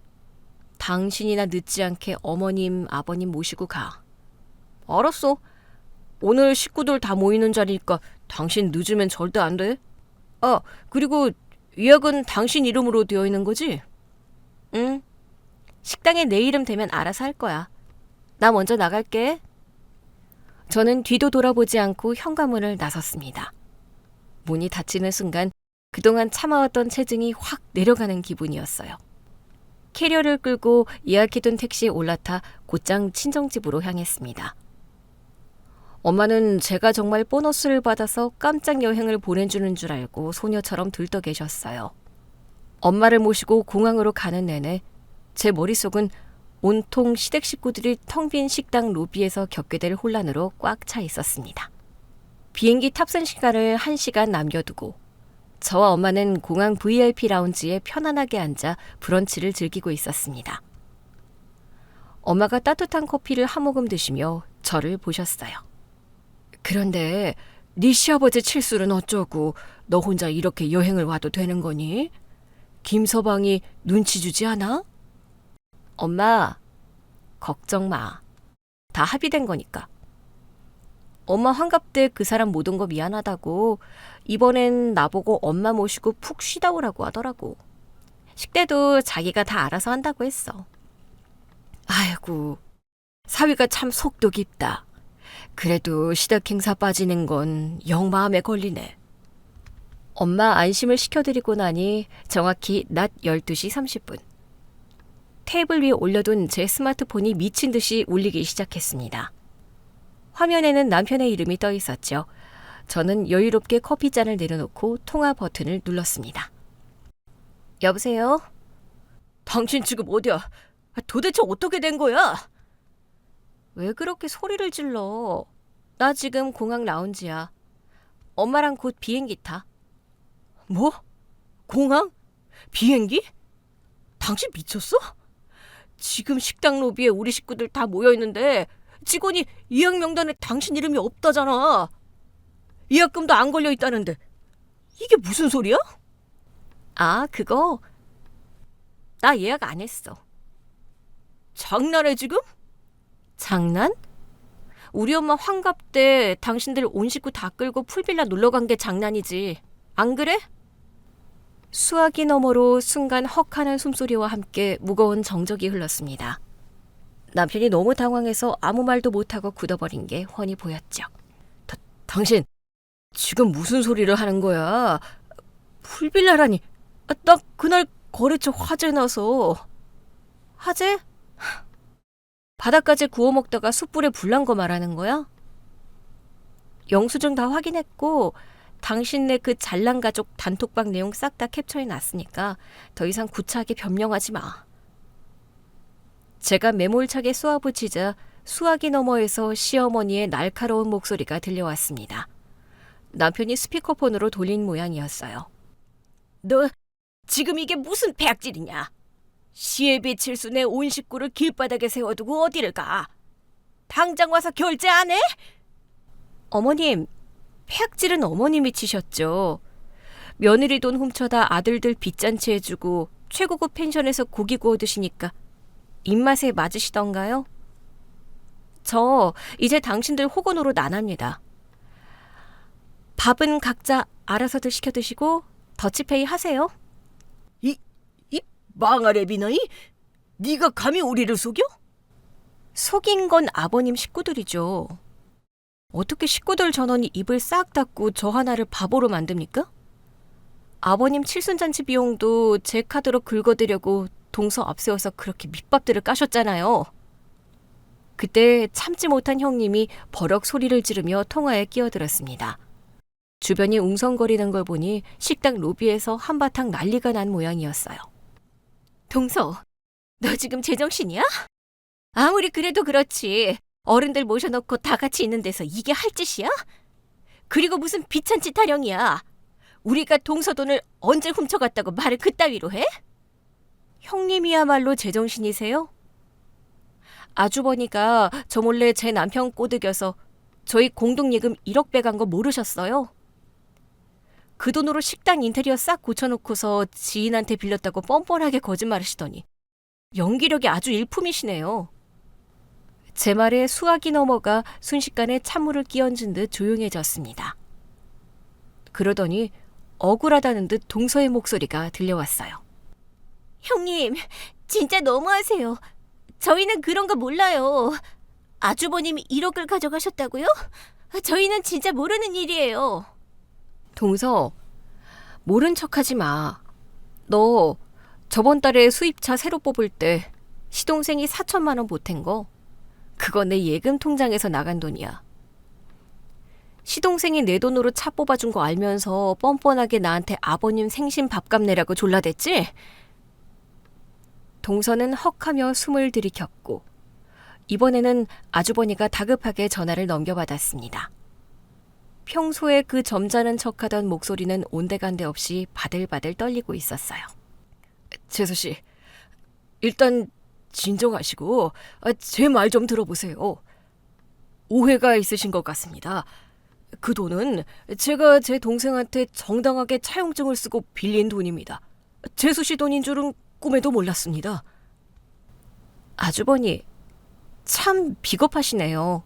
당신이나 늦지 않게 어머님, 아버님 모시고 가. 알았어. 오늘 식구들 다 모이는 자리니까 당신 늦으면 절대 안 돼. 아, 그리고 예약은 당신 이름으로 되어 있는 거지? 응. 식당에 내 이름 되면 알아서 할 거야. 나 먼저 나갈게. 저는 뒤도 돌아보지 않고 현관문을 나섰습니다. 문이 닫히는 순간 그동안 참아왔던 체증이 확 내려가는 기분이었어요. 캐리어를 끌고 예약해둔 택시에 올라타 곧장 친정집으로 향했습니다. 엄마는 제가 정말 보너스를 받아서 깜짝 여행을 보내주는 줄 알고 소녀처럼 들떠 계셨어요. 엄마를 모시고 공항으로 가는 내내 제 머릿속은 온통 시댁 식구들이 텅 빈 식당 로비에서 겪게 될 혼란으로 꽉 차 있었습니다. 비행기 탑승 시간을 1시간 남겨두고 저와 엄마는 공항 VIP 라운지에 편안하게 앉아 브런치를 즐기고 있었습니다. 엄마가 따뜻한 커피를 한 모금 드시며 저를 보셨어요. 그런데 네 시아버지 칠술은 어쩌고 너 혼자 이렇게 여행을 와도 되는 거니? 김서방이 눈치 주지 않아? 엄마, 걱정 마. 다 합의된 거니까. 엄마 환갑 때 그 사람 못 온 거 미안하다고 이번엔 나보고 엄마 모시고 푹 쉬다 오라고 하더라고. 식대도 자기가 다 알아서 한다고 했어. 아이고, 사위가 참 속도 깊다. 그래도 시댁 행사 빠지는 건 영 마음에 걸리네. 엄마 안심을 시켜드리고 나니 정확히 낮 12시 30분. 테이블 위에 올려둔 제 스마트폰이 미친 듯이 울리기 시작했습니다. 화면에는 남편의 이름이 떠 있었죠. 저는 여유롭게 커피잔을 내려놓고 통화 버튼을 눌렀습니다. 여보세요? 당신 지금 어디야? 도대체 어떻게 된 거야? 왜 그렇게 소리를 질러? 나 지금 공항 라운지야. 엄마랑 곧 비행기 타. 뭐? 공항? 비행기? 당신 미쳤어? 지금 식당 로비에 우리 식구들 다 모여있는데 직원이 예약 명단에 당신 이름이 없다잖아. 예약금도 안 걸려있다는데 이게 무슨 소리야? 아, 그거? 나 예약 안 했어. 장난해 지금? 장난? 우리 엄마 환갑 때 당신들 온 식구 다 끌고 풀빌라 놀러 간 게 장난이지. 안 그래? 수화기 너머로 순간 헉하는 숨소리와 함께 무거운 정적이 흘렀습니다. 남편이 너무 당황해서 아무 말도 못하고 굳어버린 게 훤히 보였죠. 당신 지금 무슨 소리를 하는 거야? 풀빌라라니. 나 그날 거래처 화재 나서. 화재? 바닥까지 구워 먹다가 숯불에 불난 거 말하는 거야? 영수증 다 확인했고 당신네 그 잘난 가족 단톡방 내용 싹 다 캡처해 놨으니까 더 이상 구차하게 변명하지 마. 제가 매몰차게 쏘아붙이자 수화기 너머에서 시어머니의 날카로운 목소리가 들려왔습니다. 남편이 스피커폰으로 돌린 모양이었어요. 너 지금 이게 무슨 배악질이냐? 시애비 칠순의 온 식구를 길바닥에 세워두고 어디를 가? 당장 와서 결제 안 해? 어머님, 폐악질은 어머님이 치셨죠. 며느리 돈 훔쳐다 아들들 빚잔치 해주고 최고급 펜션에서 고기 구워 드시니까 입맛에 맞으시던가요? 저 이제 당신들 호건으로 나납니다. 밥은 각자 알아서들 시켜 드시고 더치페이 하세요. 이 망아래비너이? 네가 감히 우리를 속여? 속인 건 아버님 식구들이죠. 어떻게 식구들 전원이 입을 싹 닫고 저 하나를 바보로 만듭니까? 아버님 칠순잔치 비용도 제 카드로 긁어드려고 동서 앞세워서 그렇게 밑밥들을 까셨잖아요. 그때 참지 못한 형님이 버럭 소리를 지르며 통화에 끼어들었습니다. 주변이 웅성거리는 걸 보니 식당 로비에서 한바탕 난리가 난 모양이었어요. 동서, 너 지금 제정신이야? 아무리 그래도 그렇지. 어른들 모셔놓고 다 같이 있는 데서 이게 할 짓이야? 그리고 무슨 비찬치 타령이야. 우리가 동서 돈을 언제 훔쳐갔다고 말을 그따위로 해? 형님이야말로 제정신이세요? 아주버니가 저 몰래 제 남편 꼬드겨서 저희 공동예금 1억 빼간 거 모르셨어요? 그 돈으로 식당 인테리어 싹 고쳐놓고서 지인한테 빌렸다고 뻔뻔하게 거짓말하시더니 연기력이 아주 일품이시네요. 제 말에 수화기 너머가 순식간에 찬물을 끼얹은 듯 조용해졌습니다. 그러더니 억울하다는 듯 동서의 목소리가 들려왔어요. 형님, 진짜 너무하세요. 저희는 그런 거 몰라요. 아주버님이 1억을 가져가셨다고요? 저희는 진짜 모르는 일이에요. 동서, 모른 척하지 마. 너 저번 달에 수입차 새로 뽑을 때 시동생이 4천만 원 보탠 거 그거 내 예금 통장에서 나간 돈이야. 시동생이 내 돈으로 차 뽑아준 거 알면서 뻔뻔하게 나한테 아버님 생신 밥값 내라고 졸라댔지? 동서는 헉하며 숨을 들이켰고 이번에는 아주버니가 다급하게 전화를 넘겨받았습니다. 평소에 그 점잖은 척하던 목소리는 온데간데 없이 바들바들 떨리고 있었어요. 재수씨, 일단 진정하시고 제 말 좀 들어보세요. 오해가 있으신 것 같습니다. 그 돈은 제가 제 동생한테 정당하게 차용증을 쓰고 빌린 돈입니다. 재수씨 돈인 줄은 꿈에도 몰랐습니다. 아주버니, 참 비겁하시네요.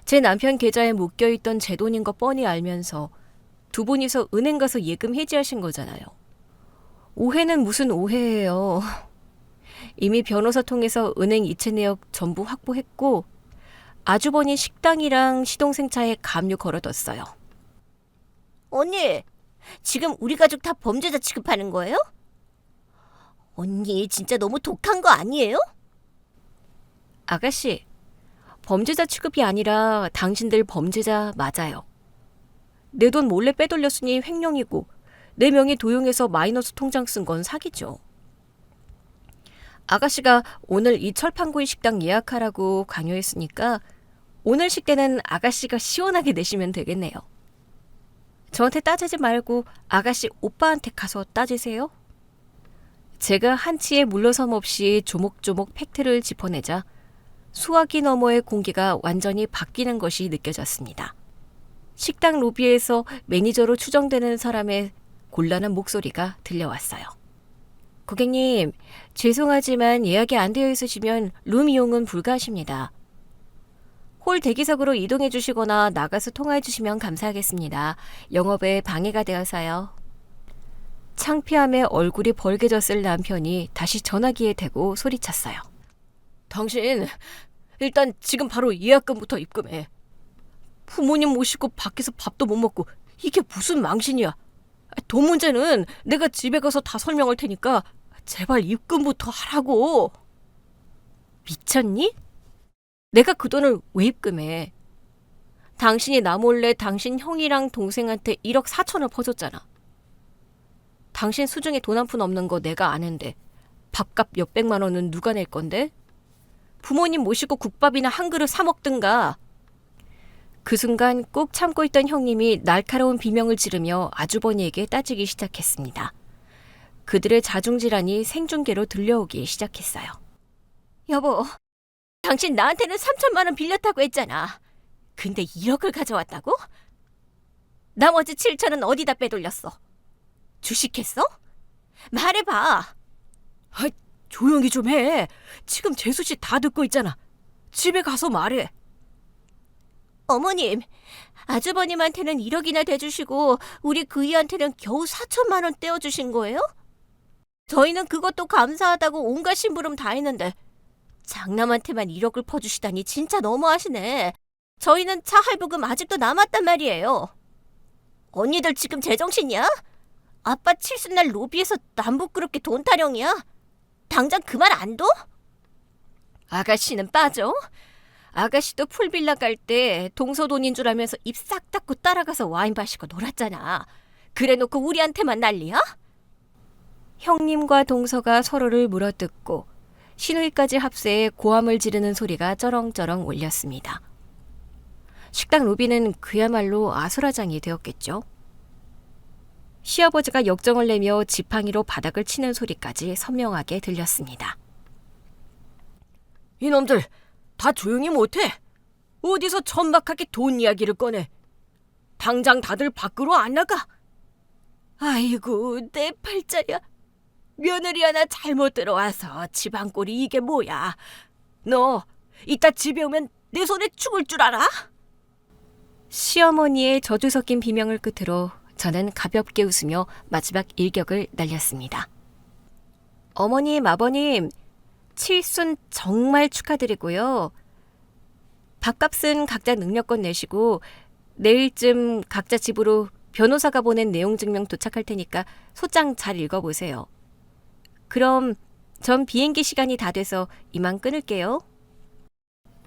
제 남편 계좌에 묶여있던 제 돈인 거 뻔히 알면서 두 분이서 은행 가서 예금 해지하신 거잖아요. 오해는 무슨 오해예요. 이미 변호사 통해서 은행 이체 내역 전부 확보했고 아주버니 식당이랑 시동생 차에 감유 걸어뒀어요. 언니, 지금 우리 가족 다 범죄자 취급하는 거예요? 언니, 진짜 너무 독한 거 아니에요? 아가씨, 범죄자 취급이 아니라 당신들 범죄자 맞아요. 내 돈 몰래 빼돌렸으니 횡령이고 내 명의 도용해서 마이너스 통장 쓴 건 사기죠. 아가씨가 오늘 이 철판구이 식당 예약하라고 강요했으니까 오늘 식대는 아가씨가 시원하게 내시면 되겠네요. 저한테 따지지 말고 아가씨 오빠한테 가서 따지세요. 제가 한치의 물러섬 없이 조목조목 팩트를 짚어내자 수화기 너머의 공기가 완전히 바뀌는 것이 느껴졌습니다. 식당 로비에서 매니저로 추정되는 사람의 곤란한 목소리가 들려왔어요. 고객님, 죄송하지만 예약이 안 되어 있으시면 룸 이용은 불가하십니다. 홀 대기석으로 이동해 주시거나 나가서 통화해 주시면 감사하겠습니다. 영업에 방해가 되어서요. 창피함에 얼굴이 벌개졌을 남편이 다시 전화기에 대고 소리쳤어요. 당신, 일단 지금 바로 예약금부터 입금해. 부모님 모시고 밖에서 밥도 못 먹고 이게 무슨 망신이야. 돈 문제는 내가 집에 가서 다 설명할 테니까 제발 입금부터 하라고. 미쳤니? 내가 그 돈을 왜 입금해? 당신이 나 몰래 당신 형이랑 동생한테 1억 4천을 퍼줬잖아. 당신 수중에 돈 한 푼 없는 거 내가 아는데 밥값 몇백만 원은 누가 낼 건데? 부모님 모시고 국밥이나 한 그릇 사 먹든가. 그 순간 꾹 참고 있던 형님이 날카로운 비명을 지르며 아주버니에게 따지기 시작했습니다. 그들의 자중질환이 생중계로 들려오기 시작했어요. 여보, 당신 나한테는 3천만 원 빌렸다고 했잖아. 근데 1억을 가져왔다고? 나머지 7천은 어디다 빼돌렸어? 주식했어? 말해봐. 조용히 좀 해. 지금 재수 씨 다 듣고 있잖아. 집에 가서 말해. 어머님, 아주버님한테는 1억이나 대주시고 우리 그이한테는 겨우 4천만 원 떼어주신 거예요? 저희는 그것도 감사하다고 온갖 심부름 다 했는데 장남한테만 1억을 퍼주시다니 진짜 너무하시네. 저희는 차 할부금 아직도 남았단 말이에요. 언니들 지금 제정신이야? 아빠 칠순날 로비에서 남부끄럽게 돈 타령이야? 당장 그만 안 둬? 아가씨는 빠져? 아가씨도 풀빌라 갈 때 동서돈인 줄 알면서 입 싹 닫고 따라가서 와인 마시고 놀았잖아. 그래놓고 우리한테만 난리야? 형님과 동서가 서로를 물어뜯고 시누이까지 합세해 고함을 지르는 소리가 쩌렁쩌렁 울렸습니다. 식당 로비는 그야말로 아수라장이 되었겠죠. 시아버지가 역정을 내며 지팡이로 바닥을 치는 소리까지 선명하게 들렸습니다. 이놈들 다 조용히 못해. 어디서 천박하게 돈 이야기를 꺼내. 당장 다들 밖으로 안 나가. 아이고 내 팔자야. 며느리 하나 잘못 들어와서 집안 꼴이 이게 뭐야. 너 이따 집에 오면 내 손에 죽을 줄 알아? 시어머니의 저주 섞인 비명을 끝으로 저는 가볍게 웃으며 마지막 일격을 날렸습니다. 어머님, 아버님, 칠순 정말 축하드리고요. 밥값은 각자 능력껏 내시고 내일쯤 각자 집으로 변호사가 보낸 내용 증명 도착할 테니까 소장 잘 읽어보세요. 그럼 전 비행기 시간이 다 돼서 이만 끊을게요.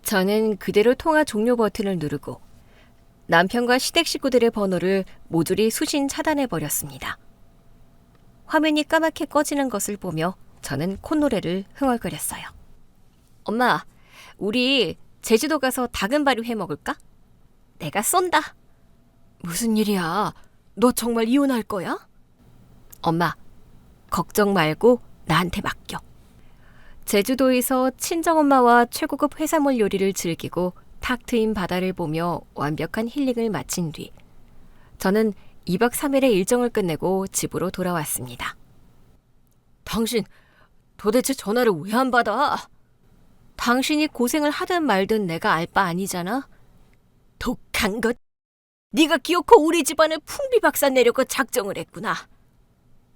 저는 그대로 통화 종료 버튼을 누르고 남편과 시댁 식구들의 번호를 모조리 수신 차단해버렸습니다. 화면이 까맣게 꺼지는 것을 보며 저는 콧노래를 흥얼거렸어요. 엄마, 우리 제주도 가서 닭은바리 회 먹을까? 내가 쏜다. 무슨 일이야? 너 정말 이혼할 거야? 엄마, 걱정 말고 나한테 맡겨. 제주도에서 친정엄마와 최고급 해산물 요리를 즐기고 탁 트인 바다를 보며 완벽한 힐링을 마친 뒤 저는 2박 3일의 일정을 끝내고 집으로 돌아왔습니다. 당신 도대체 전화를 왜 안 받아? 당신이 고생을 하든 말든 내가 알 바 아니잖아. 악한 것. 네가 기어코 우리 집안을 풍비박산 내려고 작정을 했구나.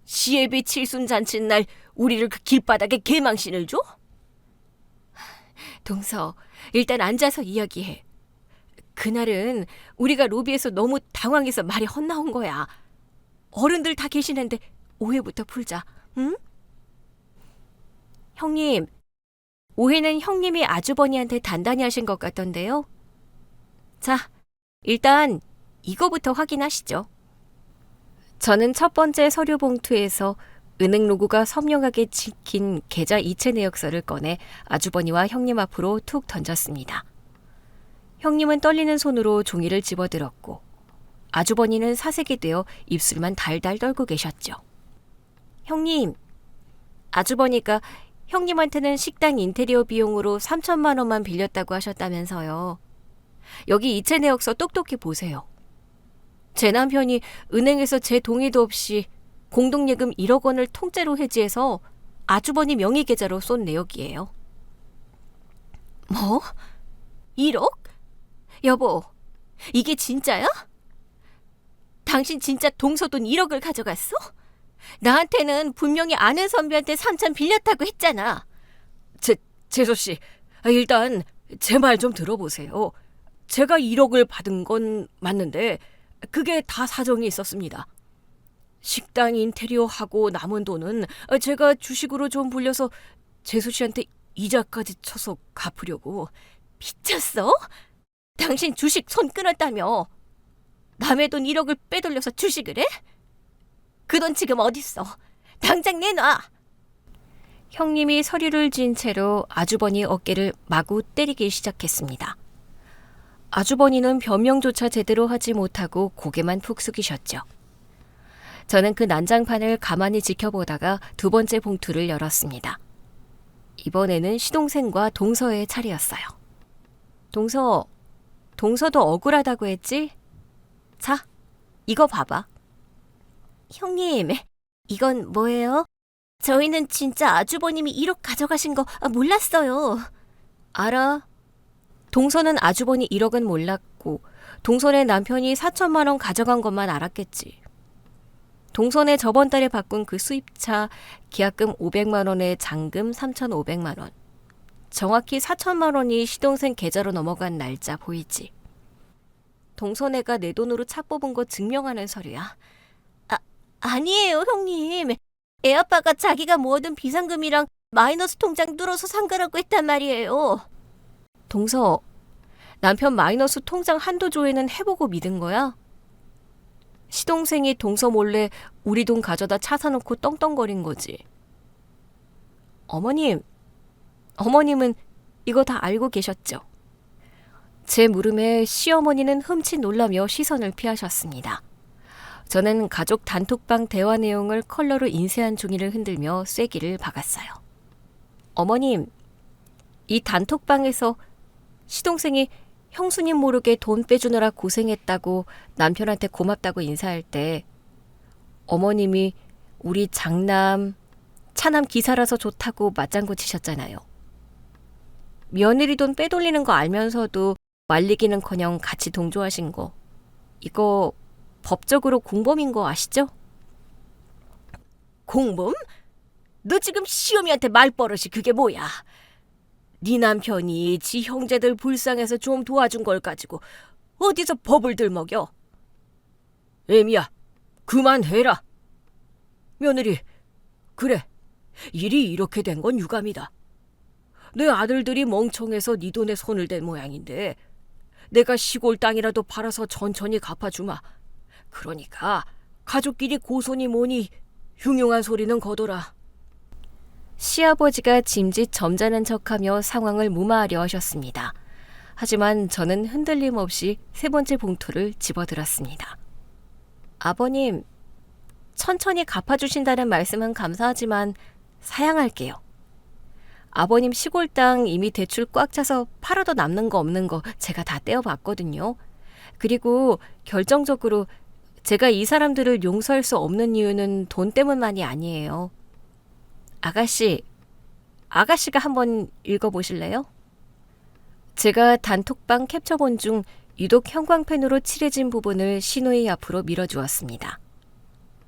시애비 칠순 잔칫날 우리를 그 길바닥에 개망신을 줘? 동서, 일단 앉아서 이야기해. 그날은 우리가 로비에서 너무 당황해서 말이 헛나온 거야. 어른들 다 계시는데 오해부터 풀자, 응? 형님, 오해는 형님이 아주버니한테 단단히 하신 것 같던데요. 자, 일단 이거부터 확인하시죠. 저는 첫 번째 서류 봉투에서 은행 로고가 선명하게 찍힌 계좌 이체 내역서를 꺼내 아주버니와 형님 앞으로 툭 던졌습니다. 형님은 떨리는 손으로 종이를 집어들었고 아주버니는 사색이 되어 입술만 달달 떨고 계셨죠. 형님, 아주버니가 형님한테는 식당 인테리어 비용으로 3천만 원만 빌렸다고 하셨다면서요. 여기 이체 내역서 똑똑히 보세요. 제 남편이 은행에서 제 동의도 없이 공동예금 1억 원을 통째로 해지해서 아주버니 명의 계좌로 쏜 내역이에요. 뭐? 1억? 여보, 이게 진짜야? 당신 진짜 동서 돈 1억을 가져갔어? 나한테는 분명히 아는 선배한테 3천 빌렸다고 했잖아. 재소 씨, 일단 제 말 좀 들어보세요. 제가 1억을 받은 건 맞는데 그게 다 사정이 있었습니다. 식당 인테리어 하고 남은 돈은 제가 주식으로 좀 불려서 재수 씨한테 이자까지 쳐서 갚으려고. 미쳤어? 당신 주식 손 끊었다며. 남의 돈 1억을 빼돌려서 주식을 해? 그 돈 지금 어딨어? 당장 내놔. 형님이 서류를 쥔 채로 아주버니 어깨를 마구 때리기 시작했습니다. 아주버니는 변명조차 제대로 하지 못하고 고개만 푹 숙이셨죠. 저는 그 난장판을 가만히 지켜보다가 두 번째 봉투를 열었습니다. 이번에는 시동생과 동서의 차례였어요. 동서도 억울하다고 했지? 자, 이거 봐봐. 형님, 이건 뭐예요? 저희는 진짜 아주버님이 1억 가져가신 거 몰랐어요. 알아. 동서는 아주버니 1억은 몰랐고 동선의 남편이 4천만 원 가져간 것만 알았겠지. 동선에 저번 달에 바꾼 그 수입차, 계약금 500만 원에 잔금 3,500만 원. 정확히 4천만 원이 시동생 계좌로 넘어간 날짜 보이지? 동선애가 내 돈으로 차 뽑은 거 증명하는 서류야. 아니에요, 형님. 애아빠가 자기가 모아둔 비상금이랑 마이너스 통장 뚫어서 산 거라고 했단 말이에요. 동서, 남편 마이너스 통장 한도 조회는 해보고 믿은 거야? 시동생이 동서 몰래 우리 돈 가져다 차 사놓고 떵떵거린 거지. 어머님은 이거 다 알고 계셨죠? 제 물음에 시어머니는 흠칫 놀라며 시선을 피하셨습니다. 저는 가족 단톡방 대화 내용을 컬러로 인쇄한 종이를 흔들며 쐐기를 박았어요. 어머님, 이 단톡방에서 시동생이 형수님 모르게 돈 빼주느라 고생했다고 남편한테 고맙다고 인사할 때 어머님이 우리 장남, 차남 기사라서 좋다고 맞장구 치셨잖아요. 며느리 돈 빼돌리는 거 알면서도 말리기는커녕 같이 동조하신 거, 이거 법적으로 공범인 거 아시죠? 공범? 너 지금 시어미한테 말버릇이 그게 뭐야? 네 남편이 지 형제들 불쌍해서 좀 도와준 걸 가지고 어디서 법을 들먹여? 애미야, 그만해라. 며느리, 그래, 일이 이렇게 된 건 유감이다. 내 아들들이 멍청해서 네 돈에 손을 댄 모양인데 내가 시골 땅이라도 팔아서 천천히 갚아주마. 그러니까 가족끼리 고소니 뭐니 흉흉한 소리는 거둬라. 시아버지가 짐짓 점잖은 척하며 상황을 무마하려 하셨습니다. 하지만 저는 흔들림 없이 세 번째 봉투를 집어들었습니다. 아버님, 천천히 갚아주신다는 말씀은 감사하지만 사양할게요. 아버님 시골 땅 이미 대출 꽉 차서 팔아도 남는 거 없는 거 제가 다 떼어봤거든요. 그리고 결정적으로 제가 이 사람들을 용서할 수 없는 이유는 돈 때문만이 아니에요. 아가씨가 한번 읽어보실래요? 제가 단톡방 캡처본 중 유독 형광펜으로 칠해진 부분을 신우이 앞으로 밀어주었습니다.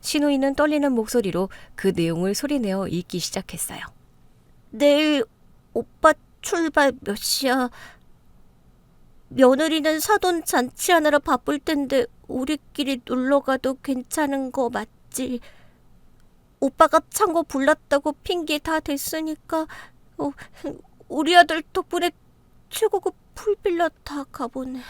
신우이는 떨리는 목소리로 그 내용을 소리내어 읽기 시작했어요. 내일 오빠 출발 몇 시야? 며느리는 사돈 잔치하느라 바쁠 텐데 우리끼리 놀러 가도 괜찮은 거 맞지? 오빠가 창고 불났다고 핑계 다 댔으니까 우리 아들 덕분에 최고급 풀빌라 다 가보네.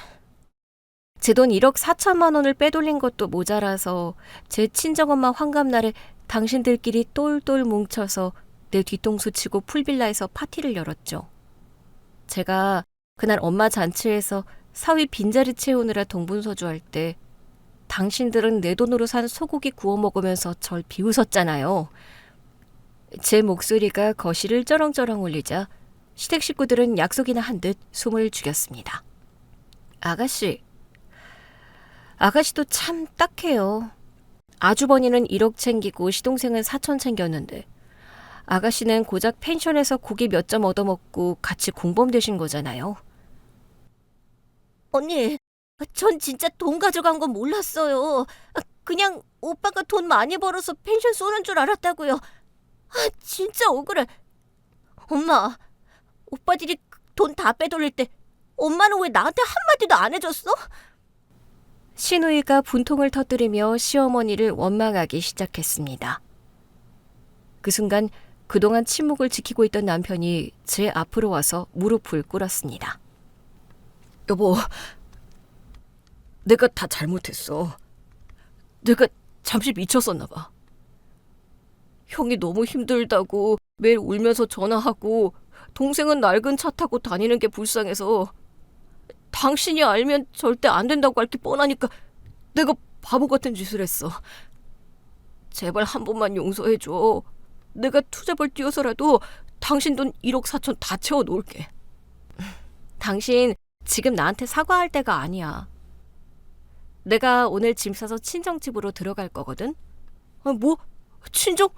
제 돈 1억 4천만 원을 빼돌린 것도 모자라서 제 친정엄마 환갑날에 당신들끼리 똘똘 뭉쳐서 내 뒤통수 치고 풀빌라에서 파티를 열었죠. 제가 그날 엄마 잔치에서 사위 빈자리 채우느라 동분서주할 때 당신들은 내 돈으로 산 소고기 구워 먹으면서 절 비웃었잖아요. 제 목소리가 거실을 쩌렁쩌렁 울리자 시댁 식구들은 약속이나 한 듯 숨을 죽였습니다. 아가씨도 참 딱해요. 아주버니는 1억 챙기고 시동생은 4천 챙겼는데 아가씨는 고작 펜션에서 고기 몇 점 얻어먹고 같이 공범 되신 거잖아요. 언니, 전 진짜 돈 가져간 건 몰랐어요. 그냥 오빠가 돈 많이 벌어서 펜션 쏘는 줄 알았다고요. 진짜 억울해. 엄마, 오빠들이 돈 다 빼돌릴 때 엄마는 왜 나한테 한마디도 안 해줬어? 신우이가 분통을 터뜨리며 시어머니를 원망하기 시작했습니다. 그 순간 그동안 침묵을 지키고 있던 남편이 제 앞으로 와서 무릎을 꿇었습니다. 여보, 내가 다 잘못했어. 내가 잠시 미쳤었나 봐. 형이 너무 힘들다고 매일 울면서 전화하고 동생은 낡은 차 타고 다니는 게 불쌍해서 당신이 알면 절대 안 된다고 할 게 뻔하니까 내가 바보 같은 짓을 했어. 제발 한 번만 용서해줘. 내가 투잡을 뛰어서라도 당신 돈 1억 4천 다 채워 놓을게. 당신 지금 나한테 사과할 때가 아니야. 내가 오늘 짐 싸서 친정집으로 들어갈 거거든. 뭐? 친정?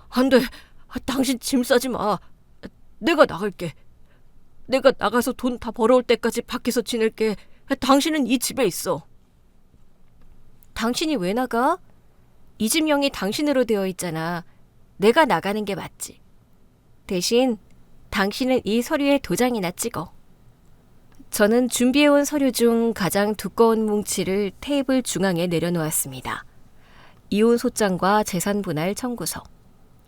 안 돼. 당신 짐 싸지 마. 내가 나갈게. 내가 나가서 돈 다 벌어올 때까지 밖에서 지낼게. 당신은 이 집에 있어. 당신이 왜 나가? 이 집 명이 당신으로 되어 있잖아. 내가 나가는 게 맞지. 대신 당신은 이 서류에 도장이나 찍어. 저는 준비해온 서류 중 가장 두꺼운 뭉치를 테이블 중앙에 내려놓았습니다. 이혼 소장과 재산 분할 청구서,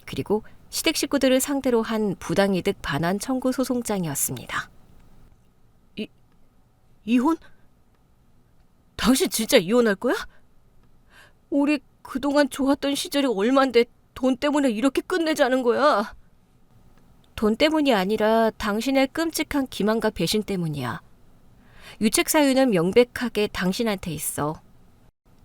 그리고 시댁 식구들을 상대로 한 부당이득 반환 청구 소송장이었습니다. 이혼? 당신 진짜 이혼할 거야? 우리 그동안 좋았던 시절이 얼만데 돈 때문에 이렇게 끝내자는 거야? 돈 때문이 아니라 당신의 끔찍한 기만과 배신 때문이야. 유책 사유는 명백하게 당신한테 있어.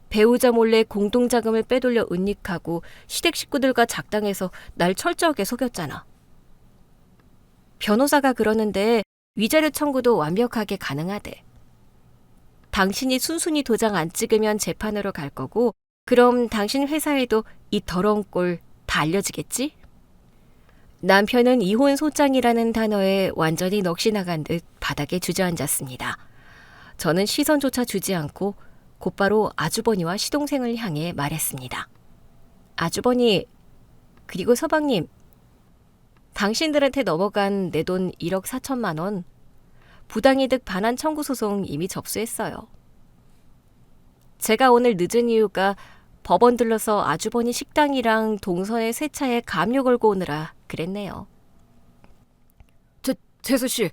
배우자 몰래 공동자금을 빼돌려 은닉하고 시댁 식구들과 작당해서 날 철저하게 속였잖아. 변호사가 그러는데 위자료 청구도 완벽하게 가능하대. 당신이 순순히 도장 안 찍으면 재판으로 갈 거고 그럼 당신 회사에도 이 더러운 꼴 다 알려지겠지? 남편은 이혼 소장이라는 단어에 완전히 넋이 나간 듯 바닥에 주저앉았습니다. 저는 시선조차 주지 않고 곧바로 아주버니와 시동생을 향해 말했습니다. 아주버니, 그리고 서방님, 당신들한테 넘어간 내 돈 1억 4천만 원, 부당이득 반환 청구 소송 이미 접수했어요. 제가 오늘 늦은 이유가 법원 들러서 아주버니 식당이랑 동선의 세차에 가압류 걸고 오느라 그랬네요. 재수씨,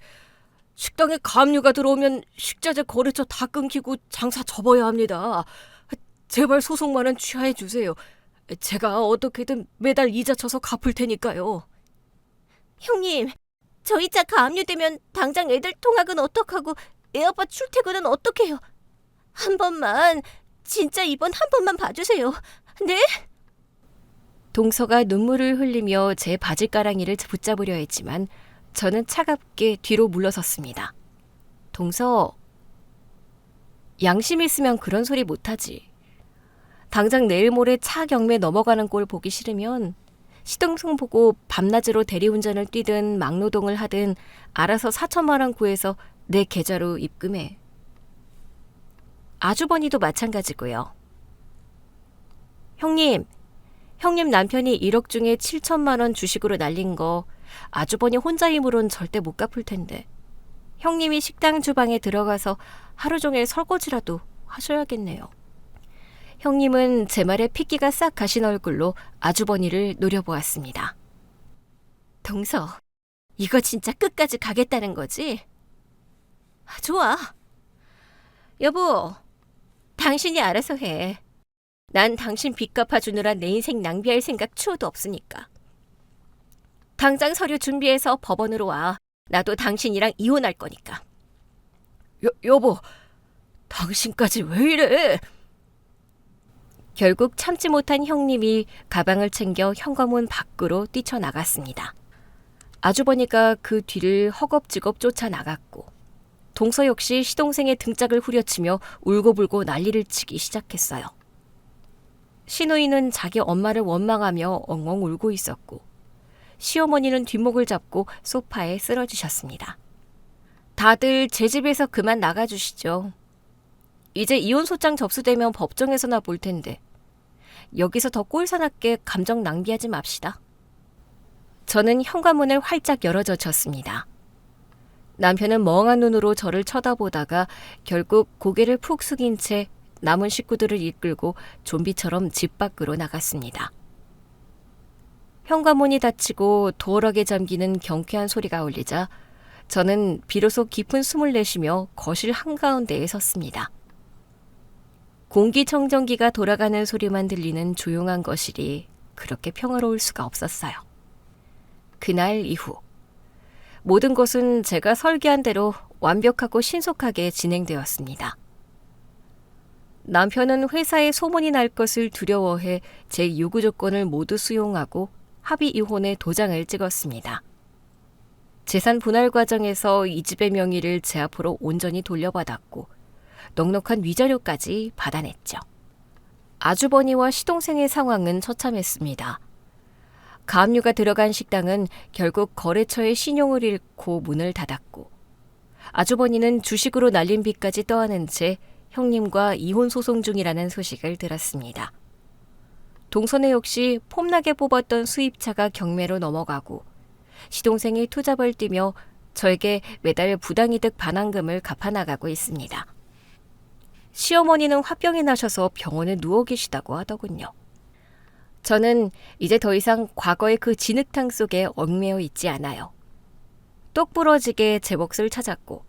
식당에 가압류가 들어오면 식자재 거래처 다 끊기고 장사 접어야 합니다. 제발 소송만은 취하해 주세요. 제가 어떻게든 매달 이자 쳐서 갚을 테니까요. 형님, 저희 차 가압류되면 당장 애들 통학은 어떡하고 애아빠 출퇴근은 어떡해요? 한 번만, 진짜 이번 한 번만 봐주세요. 네? 동서가 눈물을 흘리며 제 바지가랑이를 붙잡으려 했지만 저는 차갑게 뒤로 물러섰습니다. 동서, 양심 있으면 그런 소리 못하지. 당장 내일 모레 차 경매 넘어가는 꼴 보기 싫으면 시동생 보고 밤낮으로 대리운전을 뛰든 막노동을 하든 알아서 4천만 원 구해서 내 계좌로 입금해. 아주버니도 마찬가지고요. 형님 남편이 1억 중에 7천만 원 주식으로 날린 거 아주버니 혼자 힘으론 절대 못 갚을 텐데 형님이 식당 주방에 들어가서 하루 종일 설거지라도 하셔야겠네요. 형님은 제 말에 핏기가 싹 가신 얼굴로 아주버니를 노려보았습니다. 동서, 이거 진짜 끝까지 가겠다는 거지? 좋아. 여보, 당신이 알아서 해. 난 당신 빚 갚아주느라 내 인생 낭비할 생각 추호도 없으니까. 당장 서류 준비해서 법원으로 와. 나도 당신이랑 이혼할 거니까. 여보, 당신까지 왜 이래? 결국 참지 못한 형님이 가방을 챙겨 현관문 밖으로 뛰쳐나갔습니다. 아주버니가 그 뒤를 허겁지겁 쫓아나갔고 동서 역시 시동생의 등짝을 후려치며 울고불고 난리를 치기 시작했어요. 시누이는 자기 엄마를 원망하며 엉엉 울고 있었고 시어머니는 뒷목을 잡고 소파에 쓰러지셨습니다. 다들 제 집에서 그만 나가주시죠. 이제 이혼소장 접수되면 법정에서나 볼 텐데 여기서 더 꼴사납게 감정 낭비하지 맙시다. 저는 현관문을 활짝 열어젖혔습니다. 남편은 멍한 눈으로 저를 쳐다보다가 결국 고개를 푹 숙인 채 남은 식구들을 이끌고 좀비처럼 집 밖으로 나갔습니다. 현관문이 닫히고 도어락에 잠기는 경쾌한 소리가 울리자 저는 비로소 깊은 숨을 내쉬며 거실 한가운데에 섰습니다. 공기청정기가 돌아가는 소리만 들리는 조용한 거실이 그렇게 평화로울 수가 없었어요. 그날 이후 모든 것은 제가 설계한 대로 완벽하고 신속하게 진행되었습니다. 남편은 회사에 소문이 날 것을 두려워해 제 요구 조건을 모두 수용하고 합의 이혼의 도장을 찍었습니다. 재산 분할 과정에서 이 집의 명의를 제 앞으로 온전히 돌려받았고 넉넉한 위자료까지 받아냈죠. 아주버니와 시동생의 상황은 처참했습니다. 가압류가 들어간 식당은 결국 거래처의 신용을 잃고 문을 닫았고 아주버니는 주식으로 날린 빚까지 떠안은 채 형님과 이혼 소송 중이라는 소식을 들었습니다. 동선에 역시 폼나게 뽑았던 수입차가 경매로 넘어가고 시동생이 투잡을 뛰며 저에게 매달 부당이득 반환금을 갚아나가고 있습니다. 시어머니는 화병이 나셔서 병원에 누워 계시다고 하더군요. 저는 이제 더 이상 과거의 그 진흙탕 속에 얽매여 있지 않아요. 똑 부러지게 제 몫을 찾았고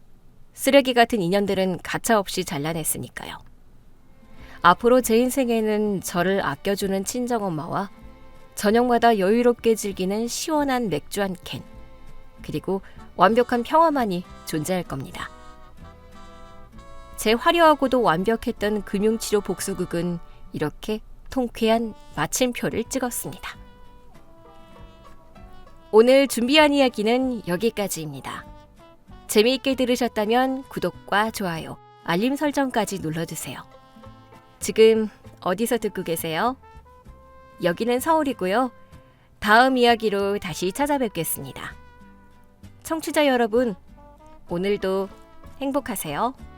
쓰레기 같은 인연들은 가차없이 잘라냈으니까요. 앞으로 제 인생에는 저를 아껴주는 친정엄마와 저녁마다 여유롭게 즐기는 시원한 맥주 한 캔, 그리고 완벽한 평화만이 존재할 겁니다. 제 화려하고도 완벽했던 금융치료 복수극은 이렇게 통쾌한 마침표를 찍었습니다. 오늘 준비한 이야기는 여기까지입니다. 재미있게 들으셨다면 구독과 좋아요, 알림 설정까지 눌러주세요. 지금 어디서 듣고 계세요? 여기는 서울이고요. 다음 이야기로 다시 찾아뵙겠습니다. 청취자 여러분, 오늘도 행복하세요.